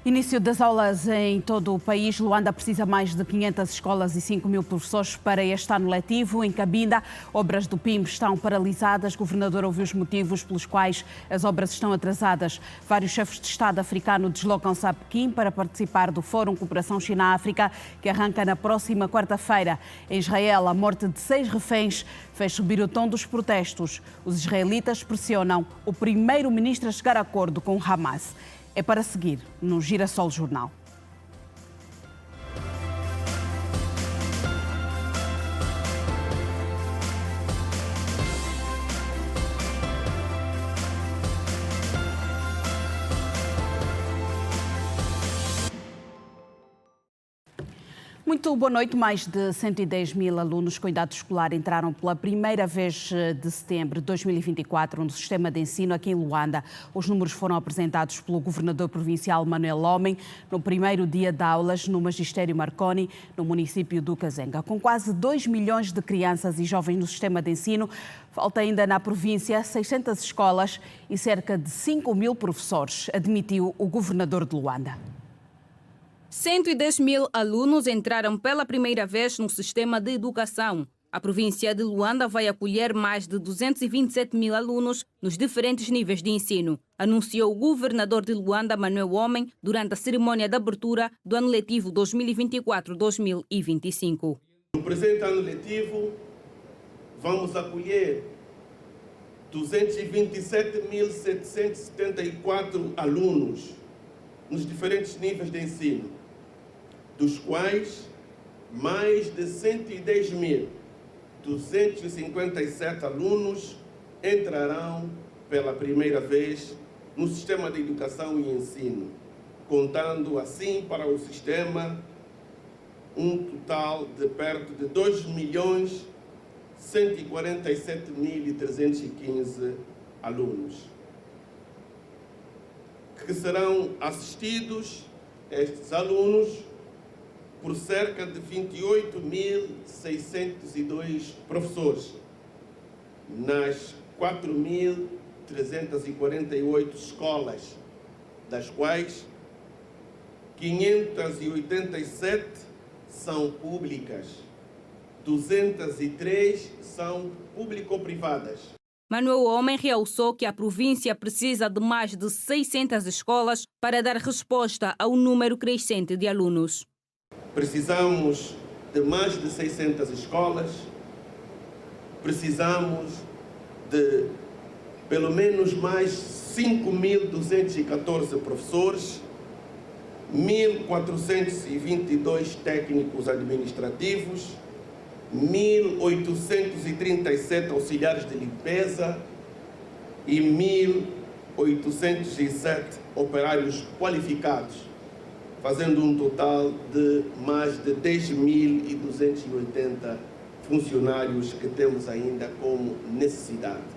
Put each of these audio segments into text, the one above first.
Início das aulas em todo o país. Luanda precisa mais de 500 escolas e 5 mil professores para este ano letivo. Em Cabinda, obras do PIM estão paralisadas. O governador ouviu os motivos pelos quais as obras estão atrasadas. Vários chefes de Estado africano deslocam-se a Pequim para participar do Fórum Cooperação China-África, que arranca na próxima quarta-feira. Em Israel, a morte de 6 reféns fez subir o tom dos protestos. Os israelitas pressionam o primeiro-ministro a chegar a acordo com o Hamas. É para seguir no Girassol Jornal. Muito boa noite. Mais de 110 mil alunos com idade escolar entraram pela primeira vez de setembro de 2024 no sistema de ensino aqui em Luanda. Os números foram apresentados pelo governador provincial Manuel Homem no primeiro dia de aulas no Magistério Marconi, no município do Kazenga. Com quase 2 milhões de crianças e jovens no sistema de ensino, falta ainda na província 600 escolas e cerca de 5 mil professores, admitiu o governador de Luanda. 110 mil alunos entraram pela primeira vez no sistema de educação. A província de Luanda vai acolher mais de 227 mil alunos nos diferentes níveis de ensino, anunciou o governador de Luanda, Manuel Homem, durante a cerimônia de abertura do ano letivo 2024-2025. No presente ano letivo, vamos acolher 227.774 alunos nos diferentes níveis de ensino, dos quais mais de 110.257 alunos entrarão pela primeira vez no sistema de educação e ensino, contando assim para o sistema um total de perto de 2.147.315 alunos, que serão assistidos, estes alunos, por cerca de 28.602 professores, nas 4.348 escolas, das quais 587 são públicas, 203 são público-privadas. Manuel Homem realçou que a província precisa de mais de 600 escolas para dar resposta ao número crescente de alunos. Precisamos de mais de 600 escolas, precisamos de pelo menos mais 5.214 professores, 1.422 técnicos administrativos, 1.837 auxiliares de limpeza e 1.807 operários qualificados, fazendo um total de mais de 10.280 funcionários que temos ainda como necessidade.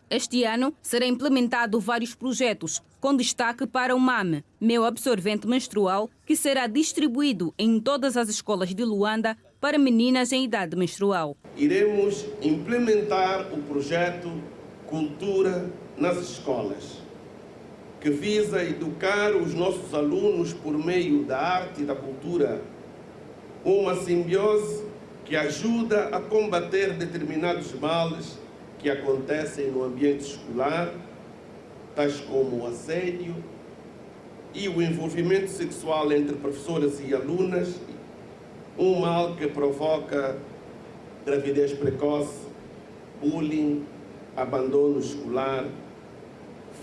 Este ano será implementado vários projetos, com destaque para o MAME, Meu Absorvente Menstrual, que será distribuído em todas as escolas de Luanda para meninas em idade menstrual. Iremos implementar o projeto Cultura nas Escolas, que visa educar os nossos alunos por meio da arte e da cultura, uma simbiose que ajuda a combater determinados males que acontecem no ambiente escolar, tais como o assédio e o envolvimento sexual entre professoras e alunas, um mal que provoca gravidez precoce, bullying, abandono escolar,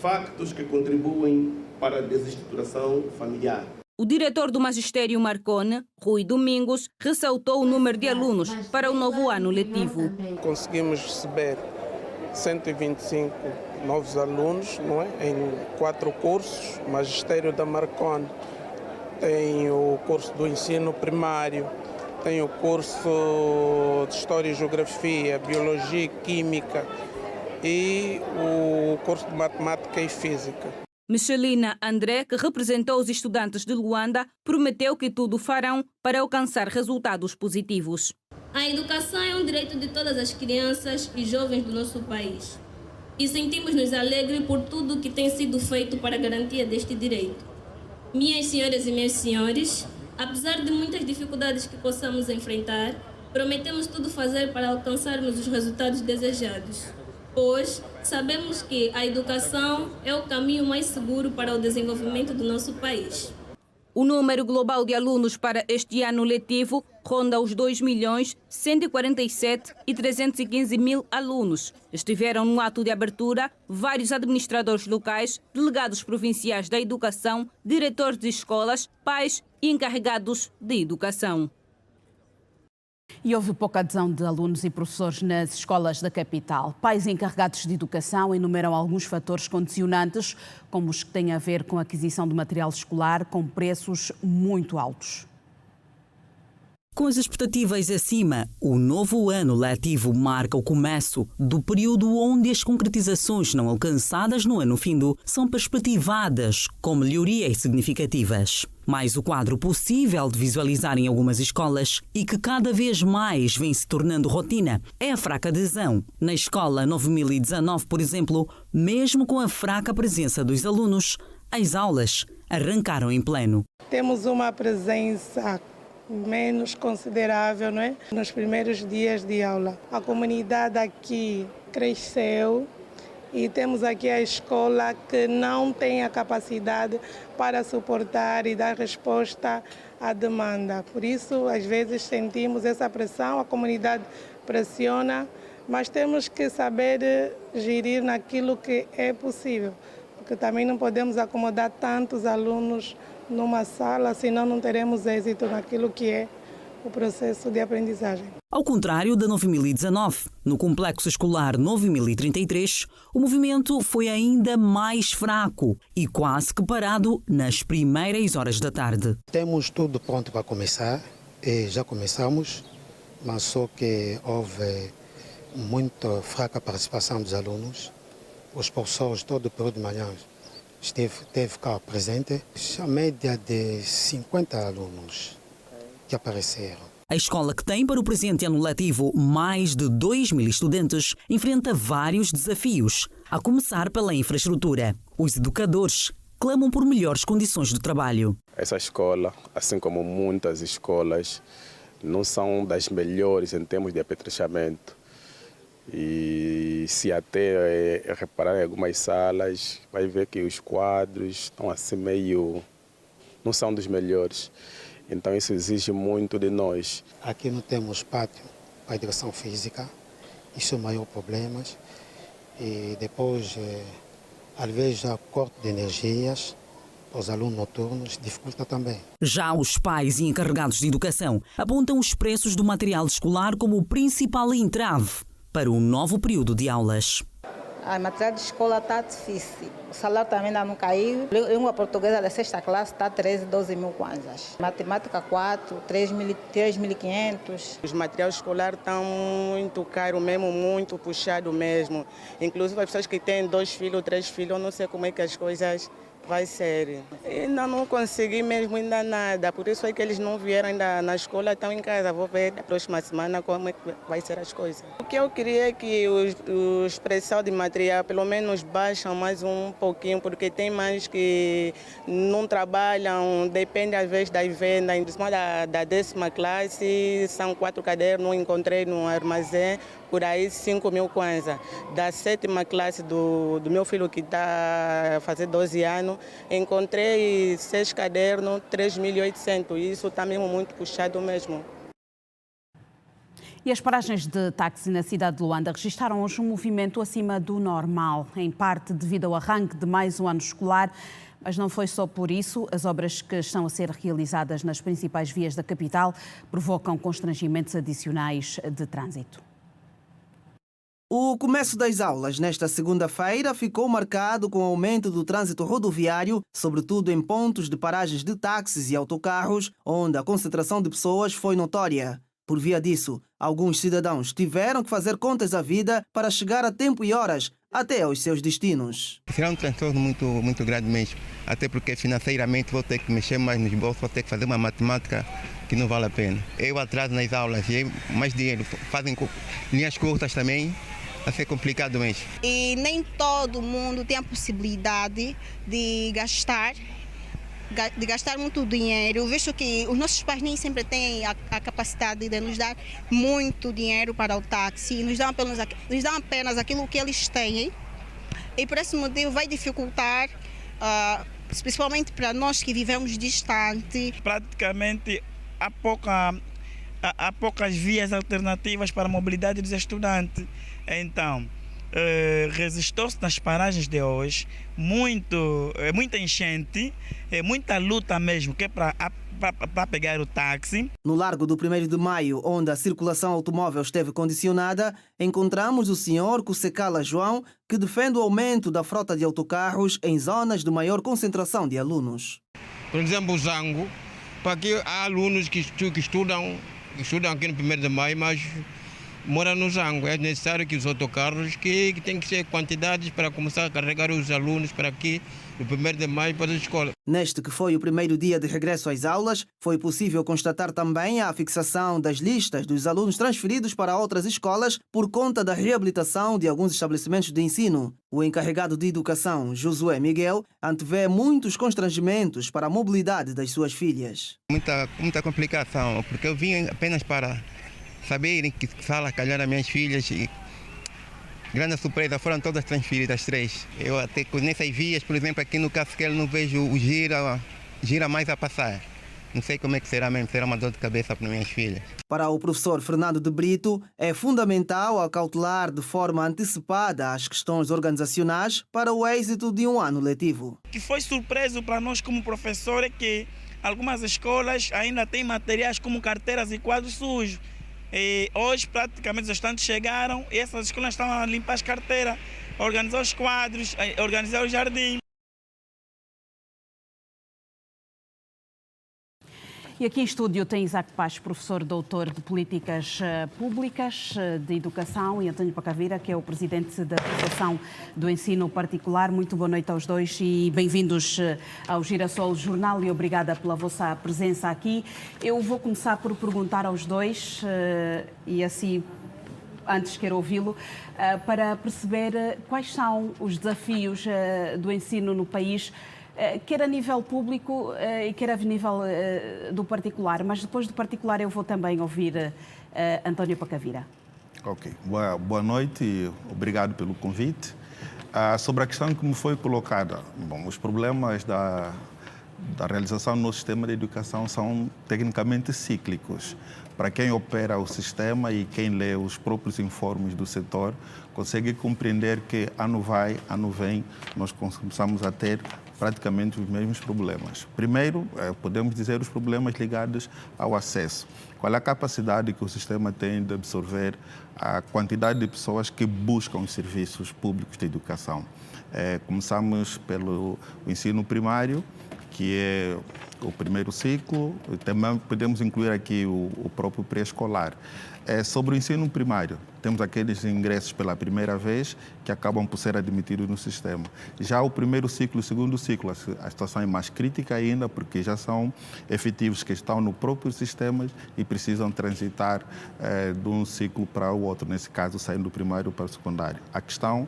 factos que contribuem para a desestruturação familiar. O diretor do Magistério Marconi, Rui Domingos, ressaltou o número de alunos para o novo ano letivo. Conseguimos receber 125 novos alunos, não é? Em 4 cursos. O Magistério da Marconi tem o curso do ensino primário, tem o curso de História e Geografia, Biologia e Química e o curso de Matemática e Física. Michelina André, que representou os estudantes de Luanda, prometeu que tudo farão para alcançar resultados positivos. A educação é um direito de todas as crianças e jovens do nosso país. E sentimos-nos alegres por tudo que tem sido feito para a garantia deste direito. Minhas senhoras e meus senhores, apesar de muitas dificuldades que possamos enfrentar, prometemos tudo fazer para alcançarmos os resultados desejados, pois sabemos que a educação é o caminho mais seguro para o desenvolvimento do nosso país. O número global de alunos para este ano letivo ronda os 2.147.315.000 alunos. Estiveram no ato de abertura vários administradores locais, delegados provinciais da educação, diretores de escolas, pais e encarregados de educação. E houve pouca adesão de alunos e professores nas escolas da capital. Pais encarregados de educação enumeram alguns fatores condicionantes, como os que têm a ver com a aquisição de material escolar com preços muito altos. Com as expectativas acima, o novo ano letivo marca o começo do período onde as concretizações não alcançadas no ano findo são perspectivadas com melhorias significativas. Mas o quadro possível de visualizar em algumas escolas e que cada vez mais vem se tornando rotina é a fraca adesão. Na escola 9019, por exemplo, mesmo com a fraca presença dos alunos, as aulas arrancaram em pleno. Temos uma presença menos considerável, não é? Nos primeiros dias de aula. A comunidade aqui cresceu e temos aqui a escola que não tem a capacidade para suportar e dar resposta à demanda. Por isso, às vezes, sentimos essa pressão, a comunidade pressiona, mas temos que saber gerir naquilo que é possível, porque também não podemos acomodar tantos alunos numa sala, senão não teremos êxito naquilo que é o processo de aprendizagem. Ao contrário da 9019, no Complexo Escolar 9033, o movimento foi ainda mais fraco e quase que parado nas primeiras horas da tarde. Temos tudo pronto para começar, e já começamos, mas só que houve muita fraca participação dos alunos. Os professores, todo o período de manhã, teve cá presente, a média de 50 alunos que apareceram. A escola, que tem para o presente ano letivo mais de 2.000 estudantes, enfrenta vários desafios, a começar pela infraestrutura. Os educadores clamam por melhores condições de trabalho. Essa escola, assim como muitas escolas, não são das melhores em termos de apetrechamento. E se até reparar em algumas salas, vai ver que os quadros estão assim meio... não são dos melhores. Então isso exige muito de nós. Aqui não temos pátio para a educação física, isso é o maior problema. E depois, às vezes, o corte de energias para os alunos noturnos dificulta também. Já os pais e encarregados de educação apontam os preços do material escolar como o principal entrave para o novo período de aulas. A material de escola está difícil. O salário também ainda não caiu. Língua portuguesa da sexta classe está 13, 12 mil kwanzas. Matemática 4, 3.500. Os materiais escolares estão muito caros mesmo, muito puxado mesmo. Inclusive as pessoas que têm 2 filhos, 3 filhos, eu não sei como é que as coisas vai ser. Ainda não consegui mesmo ainda nada, por isso é que eles não vieram ainda na escola, estão em casa. Vou ver na próxima semana como é que vai ser as coisas. O que eu queria é que os preços de material pelo menos baixam mais um pouquinho, porque tem mais que não trabalham, depende às vezes das vendas. Em cima da 10ª classe, são 4 cadernos, encontrei no armazém, por aí 5 mil kwanza. Da 7ª classe do meu filho que está a fazer 12 anos, encontrei 6 cadernos, 3.800. Isso está mesmo muito puxado mesmo. E as paragens de táxi na cidade de Luanda registaram hoje um movimento acima do normal, em parte devido ao arranque de mais um ano escolar. Mas não foi só por isso. As obras que estão a ser realizadas nas principais vias da capital provocam constrangimentos adicionais de trânsito. O começo das aulas nesta segunda-feira ficou marcado com o aumento do trânsito rodoviário, sobretudo em pontos de paragens de táxis e autocarros, onde a concentração de pessoas foi notória. Por via disso, alguns cidadãos tiveram que fazer contas à vida para chegar a tempo e horas até aos seus destinos. Será um transtorno muito grande mesmo, até porque financeiramente vou ter que mexer mais nos bolsos, vou ter que fazer uma matemática que não vale a pena. Eu atraso nas aulas e mais dinheiro, fazem linhas curtas também. Vai ser complicado mesmo. E nem todo mundo tem a possibilidade de gastar de gastar muito dinheiro, visto que os nossos pais nem sempre têm a capacidade de nos dar muito dinheiro para o táxi, nos dão apenas aquilo que eles têm, e por esse motivo vai dificultar, principalmente para nós que vivemos distante. Praticamente há poucas vias alternativas para a mobilidade dos estudantes. Então, resistou-se nas paragens de hoje muita enchente, muita luta mesmo, que é para pegar o táxi. No Largo do 1º de Maio, onde a circulação automóvel esteve condicionada, encontramos o senhor Kusekala João, que defende o aumento da frota de autocarros em zonas de maior concentração de alunos. Por exemplo, o Zango, porque há alunos que estudam aqui no 1º de Maio, mas moram no Zango. É necessário que os autocarros, que tem que ser quantidades para começar a carregar os alunos para aqui, no 1º de Maio, para a escola. Neste que foi o primeiro dia de regresso às aulas, foi possível constatar também a fixação das listas dos alunos transferidos para outras escolas por conta da reabilitação de alguns estabelecimentos de ensino. O encarregado de educação, Josué Miguel, antevê muitos constrangimentos para a mobilidade das suas filhas. Muita complicação, porque eu vim apenas para saber em que sala calhar as minhas filhas e grande surpresa, foram todas transferidas, 3. Eu até nessas vias, por exemplo, aqui no Casquel não vejo o gira mais a passar. Não sei como é que será mesmo, será uma dor de cabeça para minhas filhas. Para o professor Fernando de Brito, é fundamental acautelar de forma antecipada as questões organizacionais para o êxito de um ano letivo. O que foi surpreso para nós como professor é que algumas escolas ainda têm materiais como carteiras e quadros sujos. E hoje praticamente os estudantes chegaram e essas escolas estão a limpar as carteiras, a organizar os quadros, a organizar o jardim. E aqui em estúdio tem Isaac Paz, professor doutor de Políticas Públicas de Educação, e António Pacavira, que é o presidente da Associação do Ensino Particular. Muito boa noite aos dois e bem-vindos ao Girassol Jornal e obrigada pela vossa presença aqui. Eu vou começar por perguntar aos dois, e assim, antes quero ouvi-lo, para perceber quais são os desafios do ensino no país, quer a nível público e quer a nível do particular. Mas depois do particular eu vou também ouvir António Pacavira. Ok. Boa noite e obrigado pelo convite. Sobre a questão que me foi colocada, os problemas da realização do nosso sistema de educação são tecnicamente cíclicos. Para quem opera o sistema e quem lê os próprios informes do setor, consegue compreender que ano vai, ano vem, nós começamos a ter praticamente os mesmos problemas. Primeiro, podemos dizer os problemas ligados ao acesso. Qual é a capacidade que o sistema tem de absorver a quantidade de pessoas que buscam os serviços públicos de educação? Começamos pelo ensino primário, que é o primeiro ciclo, também podemos incluir aqui o próprio pré-escolar. Sobre o ensino primário, temos aqueles ingressos pela primeira vez que acabam por ser admitidos no sistema. Já o primeiro ciclo e o segundo ciclo, a situação é mais crítica ainda, porque já são efetivos que estão no próprio sistema e precisam transitar de um ciclo para o outro, nesse caso, saindo do primário para o secundário. A questão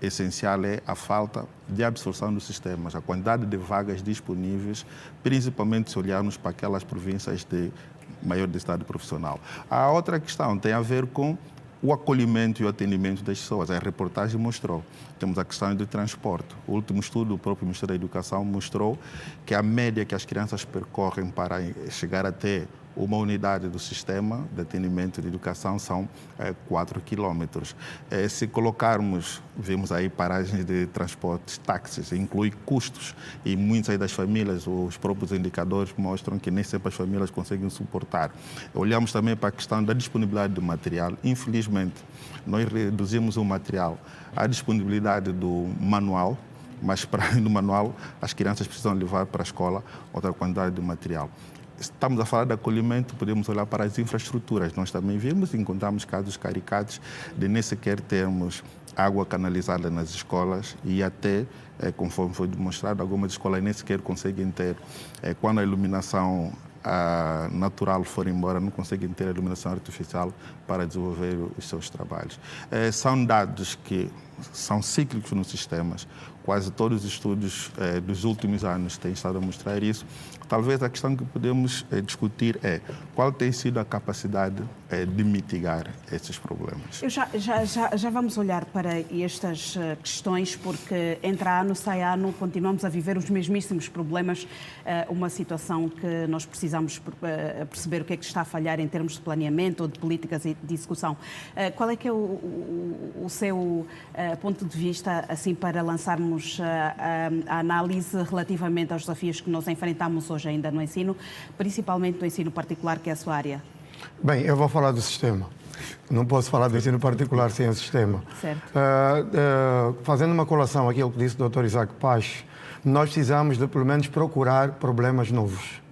essencial é a falta de absorção dos sistemas, a quantidade de vagas disponíveis, principalmente se olharmos para aquelas províncias de maior densidade profissional. A outra questão tem a ver com o acolhimento e o atendimento das pessoas. A reportagem mostrou. Temos a questão do transporte. O último estudo do próprio Ministério da Educação mostrou que a média que as crianças percorrem para chegar até uma unidade do sistema de atendimento de educação são 4 quilômetros. Se colocarmos, vemos aí paragens de transportes, táxis, inclui custos, e muitas das famílias, os próprios indicadores mostram que nem sempre as famílias conseguem suportar. Olhamos também para a questão da disponibilidade do material. Infelizmente, nós reduzimos o material, a disponibilidade do manual, mas para além do manual, as crianças precisam levar para a escola outra quantidade de material. Estamos a falar de acolhimento, podemos olhar para as infraestruturas. Nós também vimos e encontramos casos caricatos de nem sequer termos água canalizada nas escolas e até, conforme foi demonstrado, algumas escolas nem sequer conseguem ter, quando a iluminação natural for embora, não conseguem ter a iluminação artificial para desenvolver os seus trabalhos. São dados que são cíclicos nos sistemas. Quase todos os estudos dos últimos anos têm estado a mostrar isso. Talvez a questão que podemos discutir é qual tem sido a capacidade de mitigar esses problemas. Já vamos olhar para estas questões, porque entra ano, sai ano, continuamos a viver os mesmíssimos problemas, uma situação que nós precisamos perceber o que é que está a falhar em termos de planeamento ou de políticas e de execução. Qual é que é o seu ponto de vista, assim, para lançarmos a análise relativamente aos desafios que nós enfrentamos hoje ainda no ensino, principalmente no ensino particular, que é a sua área? Bem, eu vou falar do sistema. Não posso falar do ensino particular sem o sistema. Certo. Fazendo uma colação àquilo que disse o Dr. Isaac Paz, nós precisamos de, pelo menos, procurar problemas novos.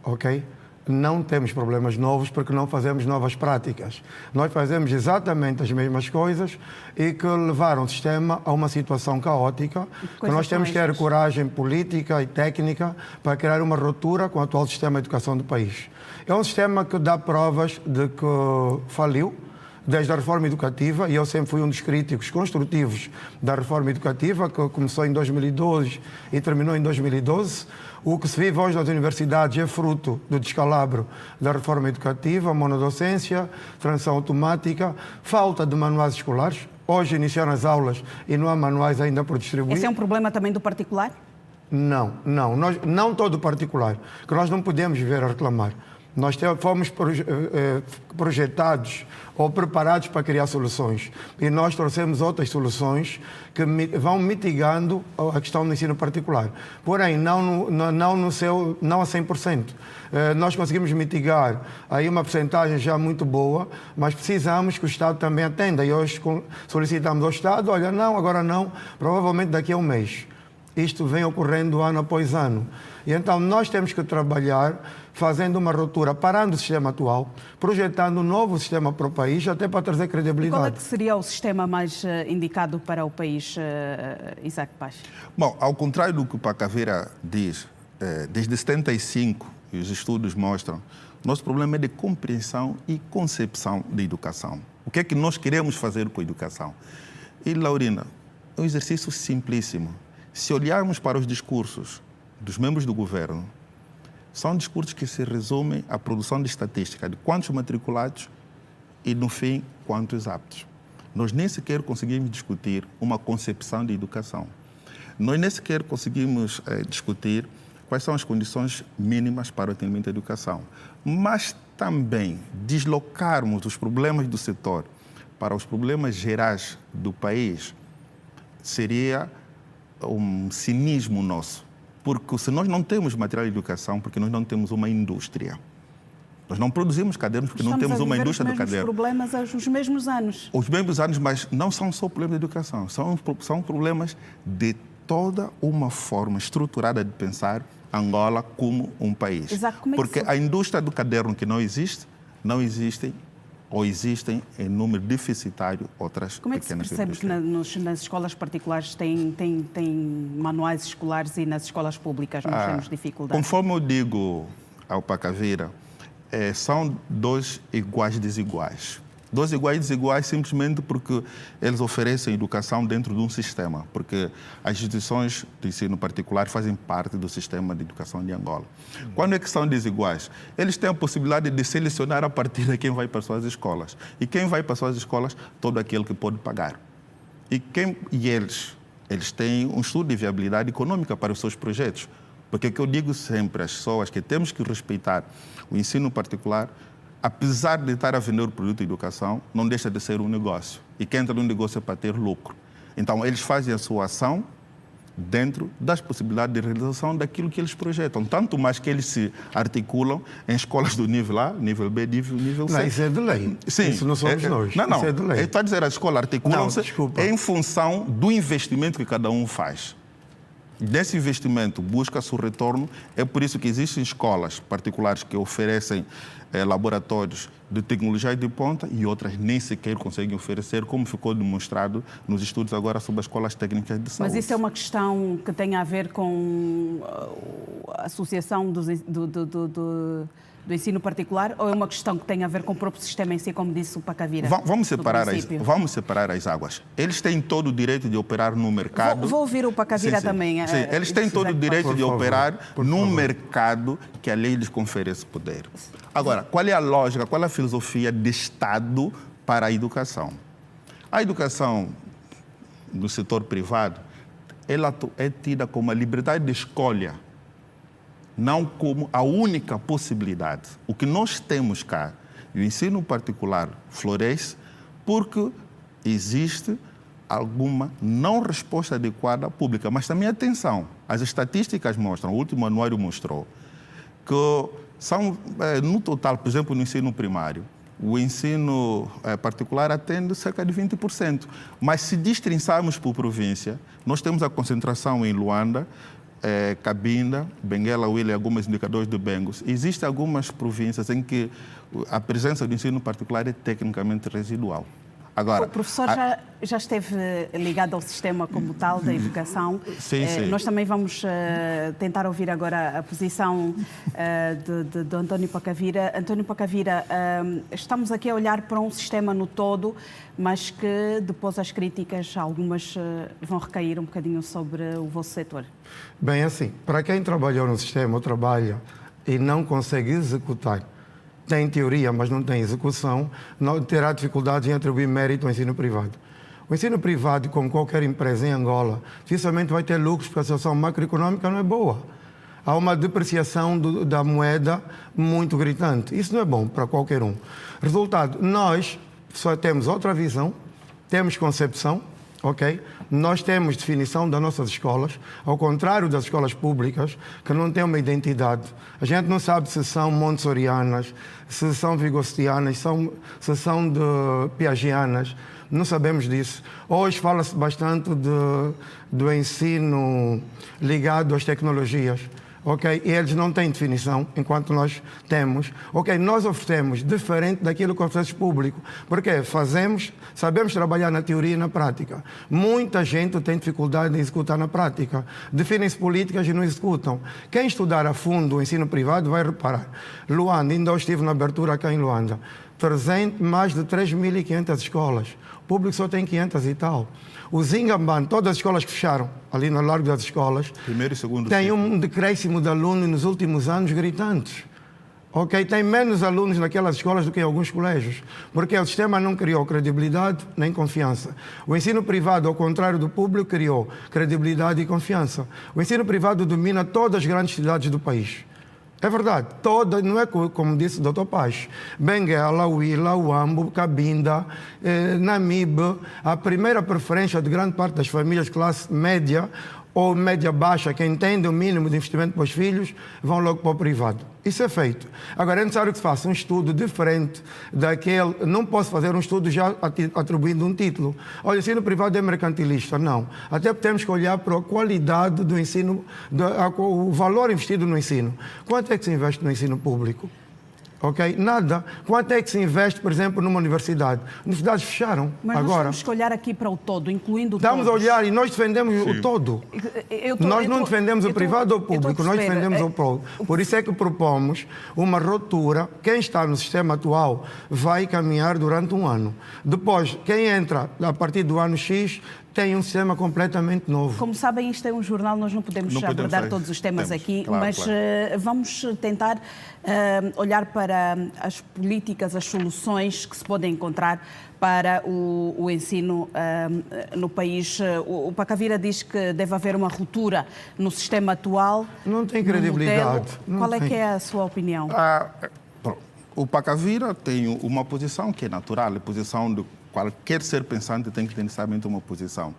Ok? Não temos problemas novos porque não fazemos novas práticas. Nós fazemos exatamente as mesmas coisas e que levaram o sistema a uma situação caótica, que nós temos que ter coragem política e técnica para criar uma ruptura com o atual sistema de educação do país. É um sistema que dá provas de que faliu, desde a reforma educativa, e eu sempre fui um dos críticos construtivos da reforma educativa, que começou em 2012 e terminou em 2012. O que se vive hoje nas universidades é fruto do descalabro da reforma educativa, monodocência, transição automática, falta de manuais escolares. Hoje iniciaram as aulas e não há manuais ainda por distribuir. Esse é um problema também do particular? Não todo particular, que nós não podemos ver a reclamar. Nós fomos projetados ou preparados para criar soluções. E nós trouxemos outras soluções que vão mitigando a questão do ensino particular. Porém, não a 100%. Nós conseguimos mitigar aí uma percentagem já muito boa, mas precisamos que o Estado também atenda. E hoje solicitamos ao Estado, olha, não, agora não, provavelmente daqui a um mês. Isto vem ocorrendo ano após ano. E então nós temos que trabalhar fazendo uma ruptura, parando o sistema atual, projetando um novo sistema para o país, até para trazer credibilidade. E qual é que seria o sistema mais indicado para o país, Isaac Paz? Bom, ao contrário do que o Pacaveira diz, desde 75, e os estudos mostram, nosso problema é de compreensão e concepção da educação. O que é que nós queremos fazer com a educação? E, Laurina, é um exercício simplíssimo. Se olharmos para os discursos dos membros do governo, são discursos que se resumem à produção de estatística de quantos matriculados e, no fim, quantos aptos. Nós nem sequer conseguimos discutir uma concepção de educação. Nós nem sequer conseguimos discutir quais são as condições mínimas para o atendimento à educação. Mas também deslocarmos os problemas do setor para os problemas gerais do país seria um cinismo nosso. Porque se nós não temos material de educação, porque nós não temos uma indústria. Nós não produzimos cadernos porque não temos uma indústria do caderno. Problemas os mesmos anos. Os mesmos anos, mas não são só problemas de educação. São problemas de toda uma forma estruturada de pensar Angola como um país. Exato. Porque a indústria do caderno que não existe, não existem ou existem em número deficitário outras pequenas indústrias. Como é que se percebe que nas escolas particulares tem manuais escolares e nas escolas públicas nós temos dificuldade? Conforme eu digo ao Pacaveira, são dois iguais desiguais. Dois iguais desiguais simplesmente porque eles oferecem educação dentro de um sistema, porque as instituições de ensino particular fazem parte do sistema de educação de Angola. Quando é que são desiguais? Eles têm a possibilidade de selecionar a partir de quem vai para as suas escolas. E quem vai para as suas escolas? Todo aquele que pode pagar. E eles têm um estudo de viabilidade econômica para os seus projetos. Porque o que eu digo sempre às pessoas que temos que respeitar o ensino particular, apesar de estar a vender o produto de educação, não deixa de ser um negócio. E quem entra no negócio é para ter lucro. Então, eles fazem a sua ação dentro das possibilidades de realização daquilo que eles projetam. Tanto mais que eles se articulam em escolas do nível A, nível B, nível C. Não, isso é de lei. Sim. Isso não somos nós. Não. Isso é de lei. Está a dizer, a escola articula-se em função do investimento que cada um faz. Desse investimento busca-se o retorno. É por isso que existem escolas particulares que oferecem laboratórios de tecnologia de ponta e outras nem sequer conseguem oferecer, como ficou demonstrado nos estudos agora sobre as escolas técnicas de saúde. Mas isso é uma questão que tem a ver com a associação do ensino particular ou é uma questão que tem a ver com o próprio sistema em si, como disse o Pacavira? Vamos separar as águas. Eles têm todo o direito de operar no mercado. Vou ouvir o Pacavira também. Sim, eles têm todo o direito de operar num mercado que a lei lhes confere esse poder. Agora, qual é a lógica, qual é a filosofia de Estado para a educação? A educação no setor privado, ela é tida como a liberdade de escolha, não como a única possibilidade. O que nós temos cá, o ensino particular floresce porque existe alguma não resposta adequada pública. Mas também, atenção, as estatísticas mostram, o último anuário mostrou, que são, no total, por exemplo, no ensino primário, o ensino particular atende cerca de 20%. Mas se destrinçarmos por província, nós temos a concentração em Luanda, Cabinda, Benguela, Huila e alguns indicadores de Bengos. Existem algumas províncias em que a presença do ensino particular é tecnicamente residual. Agora, o professor já esteve ligado ao sistema como tal da educação. Sim. Nós também vamos tentar ouvir agora a posição de António Pacavira. António Pacavira, estamos aqui a olhar para um sistema no todo, mas que depois as críticas, algumas vão recair um bocadinho sobre o vosso setor. Bem, assim, para quem trabalhou no sistema ou trabalha e não consegue executar, tem teoria, mas não tem execução, não terá dificuldades em atribuir mérito ao ensino privado. O ensino privado, como qualquer empresa em Angola, dificilmente vai ter lucros porque a situação macroeconómica não é boa. Há uma depreciação da moeda muito gritante. Isso não é bom para qualquer um. Resultado, nós só temos outra visão, temos concepção, ok? Nós temos definição das nossas escolas, ao contrário das escolas públicas, que não têm uma identidade. A gente não sabe se são montessorianas, se são vigostianas, se são de piagianas. Não sabemos disso. Hoje fala-se bastante do ensino ligado às tecnologias. Ok, e eles não têm definição, enquanto nós temos. Ok, nós oferecemos diferente daquilo que oferece público. Porque sabemos trabalhar na teoria e na prática. Muita gente tem dificuldade em executar na prática. Definem-se políticas e não executam. Quem estudar a fundo o ensino privado vai reparar. Luanda, ainda hoje estive na abertura cá em Luanda. Mais de 3.500 escolas. O público só tem 500 e tal. O Zingamban, todas as escolas que fecharam, ali no Largo das Escolas, primeiro e segundo tem um decréscimo de alunos nos últimos anos gritantes. Ok? Tem menos alunos naquelas escolas do que em alguns colégios, porque o sistema não criou credibilidade nem confiança. O ensino privado, ao contrário do público, criou credibilidade e confiança. O ensino privado domina todas as grandes cidades do país. É verdade, não é como disse o Dr. Paz. Benguela, Huila, Huambo, Cabinda, Namibe, a primeira preferência de grande parte das famílias de classe média ou média baixa, que entendem o mínimo de investimento para os filhos, vão logo para o privado. Isso é feito. Agora, é necessário que se faça um estudo diferente daquele... Não posso fazer um estudo já atribuindo um título. Olha, o ensino privado é mercantilista. Não. Até temos que olhar para a qualidade do ensino, o valor investido no ensino. Quanto é que se investe no ensino público? Ok? Nada. Quanto é que se investe, por exemplo, numa universidade? Universidades fecharam. Mas agora. Nós temos que olhar aqui para o todo, incluindo Estamos todos. a olhar e nós defendemos o todo. Nós não defendemos o privado ou o público, nós defendemos o todo. Por isso é que propomos uma ruptura. Quem está no sistema atual vai caminhar durante um ano. Depois, quem entra a partir do ano X tem um sistema completamente novo. Como sabem, isto é um jornal, nós não podemos abordar todos os temas aqui, claro, mas vamos tentar olhar para as políticas, as soluções que se podem encontrar para o ensino no país. O Pacavira diz que deve haver uma ruptura no sistema atual. Não tem credibilidade. Qual é que é a sua opinião? O Pacavira tem uma posição que é natural, a posição de qualquer ser pensante tem que ter necessariamente uma posição.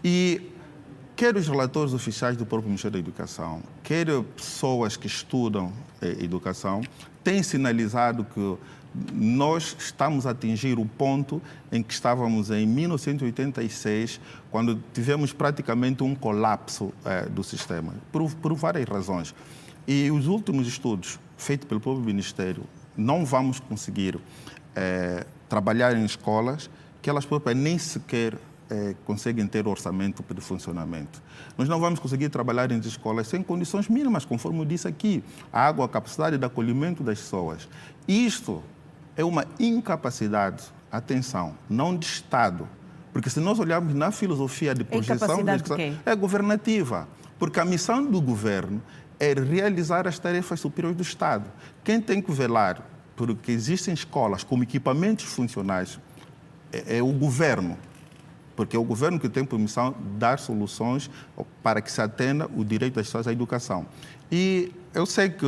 E quer os relatores oficiais do próprio Ministério da Educação, quer pessoas que estudam educação, têm sinalizado que nós estamos a atingir o ponto em que estávamos em 1986, quando tivemos praticamente um colapso do sistema, por várias razões. E os últimos estudos feitos pelo próprio Ministério, não vamos conseguir trabalhar em escolas que elas próprias nem sequer conseguem ter orçamento de funcionamento. Nós não vamos conseguir trabalhar em escolas sem condições mínimas, conforme eu disse aqui. A água, a capacidade de acolhimento das pessoas. Isto é uma incapacidade, atenção, não de Estado. Porque se nós olharmos na filosofia de projeção, é governativa. Porque a missão do governo é realizar as tarefas superiores do Estado. Quem tem que velar por que existem escolas como equipamentos funcionais é o governo. Porque é o governo que tem por missão dar soluções para que se atenda o direito das pessoas à educação. E eu sei que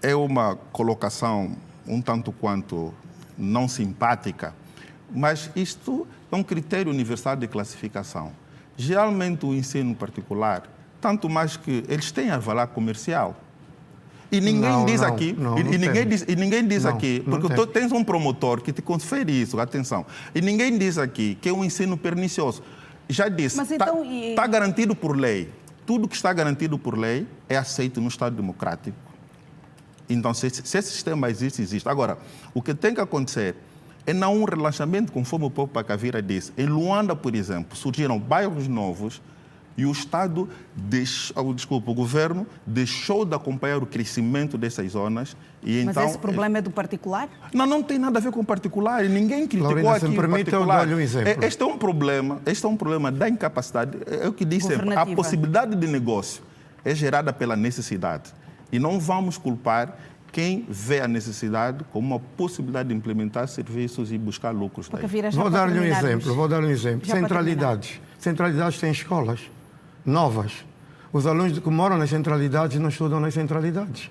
é uma colocação um tanto quanto não simpática, mas isto é um critério universal de classificação. Geralmente o ensino particular, tanto mais que eles têm a valor comercial. E ninguém diz aqui, ninguém diz aqui, porque tu tens um promotor que te confere isso, atenção. E ninguém diz aqui que é um ensino pernicioso. Já disse, está garantido por lei. Tudo que está garantido por lei é aceito no Estado democrático. Então, se esse sistema existe, existe. Agora, o que tem que acontecer é não um relaxamento, conforme o próprio Pacavira disse. Em Luanda, por exemplo, surgiram bairros novos e o Estado o governo deixou de acompanhar o crescimento dessas zonas. E mas então, esse problema é do particular? Não tem nada a ver com o particular. Ninguém criticou Laurina, aqui o particular. Este é um problema da incapacidade. É o que diz sempre. A possibilidade de negócio é gerada pela necessidade. E não vamos culpar quem vê a necessidade como uma possibilidade de implementar serviços e buscar lucros. Vou dar-lhe um exemplo. Centralidades têm escolas novas. Os alunos que moram nas centralidades não estudam nas centralidades.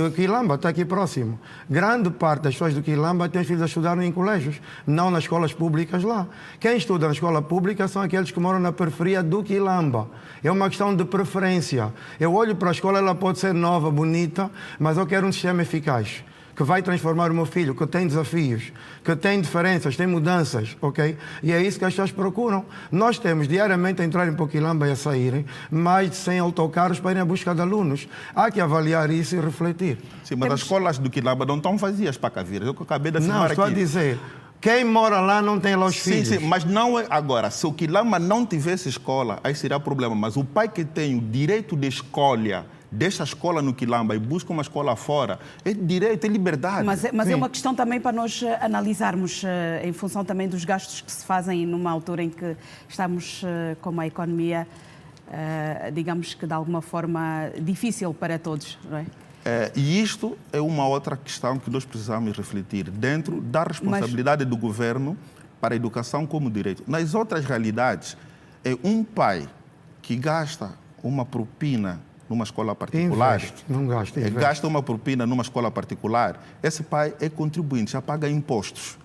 O Quilamba está aqui próximo. Grande parte das pessoas do Quilamba têm filhos a estudar em colégios, não nas escolas públicas lá. Quem estuda na escola pública são aqueles que moram na periferia do Quilamba. É uma questão de preferência. Eu olho para a escola, ela pode ser nova, bonita, mas eu quero um sistema eficaz, que vai transformar o meu filho, que tem desafios, que tem diferenças, tem mudanças, ok? E é isso que as pessoas procuram. Nós temos diariamente a entrarem para o Quilamba e a saírem mais de 100 autocarros para irem à busca de alunos. Há que avaliar isso e refletir. Sim, mas as escolas do Quilamba não estão vazias para Cavira. Eu acabei de afirmar aqui. Não, estou a dizer, quem mora lá não tem lá os filhos. Sim, mas não é agora. Se o Quilamba não tivesse escola, aí seria problema. Mas o pai que tem o direito de escolha, deixa a escola no Quilamba e busca uma escola fora, é direito, é liberdade. Mas é uma questão também para nós analisarmos, em função também dos gastos que se fazem numa altura em que estamos com uma economia, digamos que de alguma forma difícil para todos, não é? E isto é uma outra questão que nós precisamos refletir dentro da responsabilidade do governo para a educação como direito. Nas outras realidades, é um pai que gasta uma propina numa escola particular, gasta uma propina numa escola particular, esse pai é contribuinte, já paga impostos.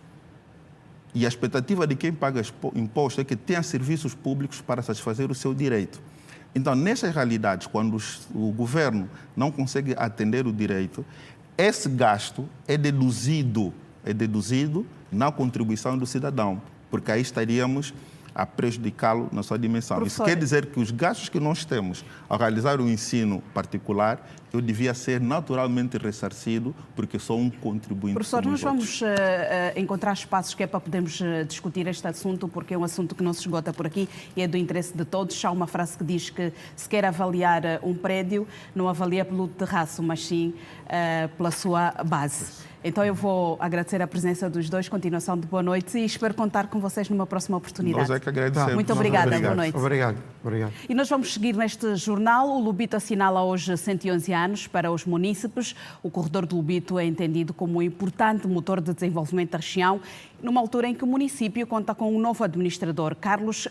E a expectativa de quem paga impostos é que tenha serviços públicos para satisfazer o seu direito. Então, nessas realidades, quando o governo não consegue atender o direito, esse gasto é deduzido na contribuição do cidadão, porque aí estaríamos a prejudicá-lo na sua dimensão. Professor, isso quer dizer que os gastos que nós temos ao realizar o ensino particular, eu devia ser naturalmente ressarcido, porque sou um contribuinte. Professor, nós vamos encontrar espaços que é para podermos discutir este assunto, porque é um assunto que não se esgota por aqui e é do interesse de todos. Há uma frase que diz que se quer avaliar um prédio, não avalia pelo terraço, mas sim pela sua base. Então eu vou agradecer a presença dos dois, continuação de boa noite e espero contar com vocês numa próxima oportunidade. Nós é que agradecemos. Muito obrigada, boa noite. Obrigado. E nós vamos seguir neste jornal. O Lubito assinala hoje 111 anos para os munícipes. O corredor do Lubito é entendido como um importante motor de desenvolvimento da região, numa altura em que o município conta com um novo administrador, Carlos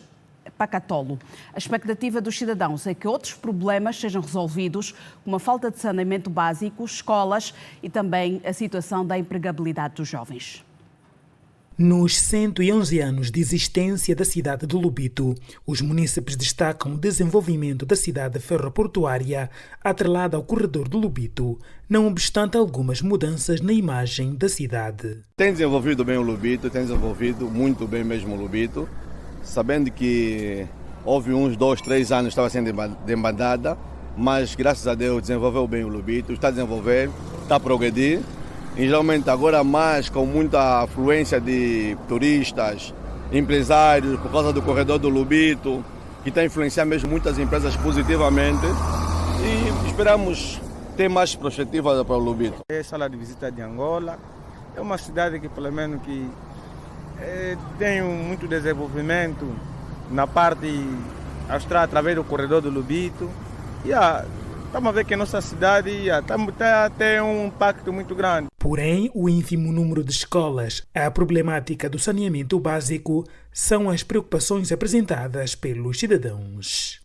Pacatolo. A expectativa dos cidadãos é que outros problemas sejam resolvidos, como a falta de saneamento básico, escolas e também a situação da empregabilidade dos jovens. Nos 111 anos de existência da cidade de Lubito, os munícipes destacam o desenvolvimento da cidade ferroportuária atrelada ao corredor do Lubito, não obstante algumas mudanças na imagem da cidade. Tem desenvolvido bem o Lubito, tem desenvolvido muito bem mesmo o Lubito, sabendo que houve uns 2, 3 anos estava sendo demandada, mas graças a Deus desenvolveu bem o Lubito, está a desenvolver, está a progredir. E geralmente agora mais com muita afluência de turistas, empresários, por causa do corredor do Lubito, que está a influenciar mesmo muitas empresas positivamente. E esperamos ter mais perspectiva para o Lubito. É a sala de visita de Angola. É uma cidade que, pelo menos, que tem muito desenvolvimento na parte austral, através do corredor do Lubito. Estamos a ver que a nossa cidade tem um impacto muito grande. Porém, o ínfimo número de escolas, a problemática do saneamento básico são as preocupações apresentadas pelos cidadãos.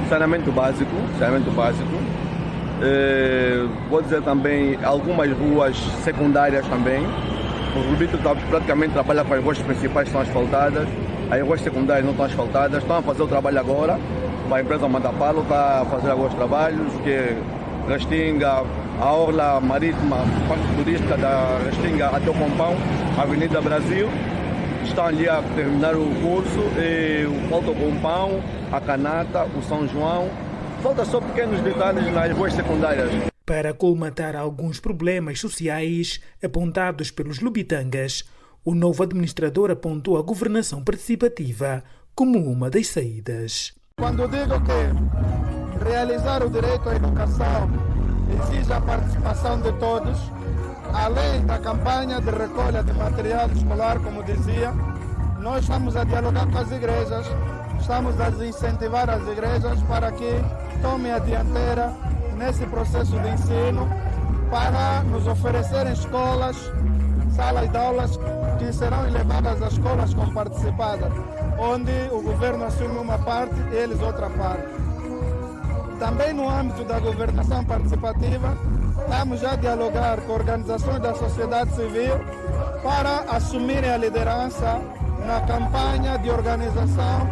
Saneamento básico. Vou dizer também algumas ruas secundárias também. O Lubito praticamente trabalha com as ruas principais que estão asfaltadas, as ruas secundárias não estão asfaltadas, estão a fazer o trabalho agora. A empresa Mandapalo está a fazer alguns trabalhos, que Restinga, a orla marítima, parte turística da Restinga até o Compão, Avenida Brasil, estão ali a terminar o curso, e falta o Compão, a Canata, o São João, falta só pequenos detalhes nas ruas secundárias. Para colmatar alguns problemas sociais apontados pelos lubitangas, o novo administrador apontou a governação participativa como uma das saídas. Quando digo que realizar o direito à educação exige a participação de todos, além da campanha de recolha de material escolar, como dizia, nós estamos a dialogar com as igrejas, estamos a incentivar as igrejas para que tomem a dianteira nesse processo de ensino, para nos oferecerem escolas, salas de aulas que serão elevadas às escolas comparticipadas, onde o governo assume uma parte e eles outra parte. Também no âmbito da governação participativa, estamos já a dialogar com organizações da sociedade civil para assumirem a liderança na campanha de organização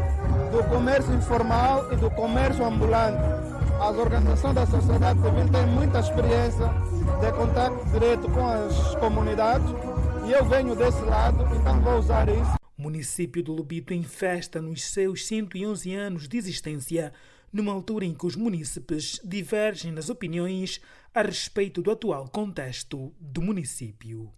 do comércio informal e do comércio ambulante. As organizações da sociedade civil têm muita experiência de contato direto com as comunidades e eu venho desse lado, então vou usar isso. O município do Lubito em festa nos seus 111 anos de existência, numa altura em que os munícipes divergem nas opiniões a respeito do atual contexto do município.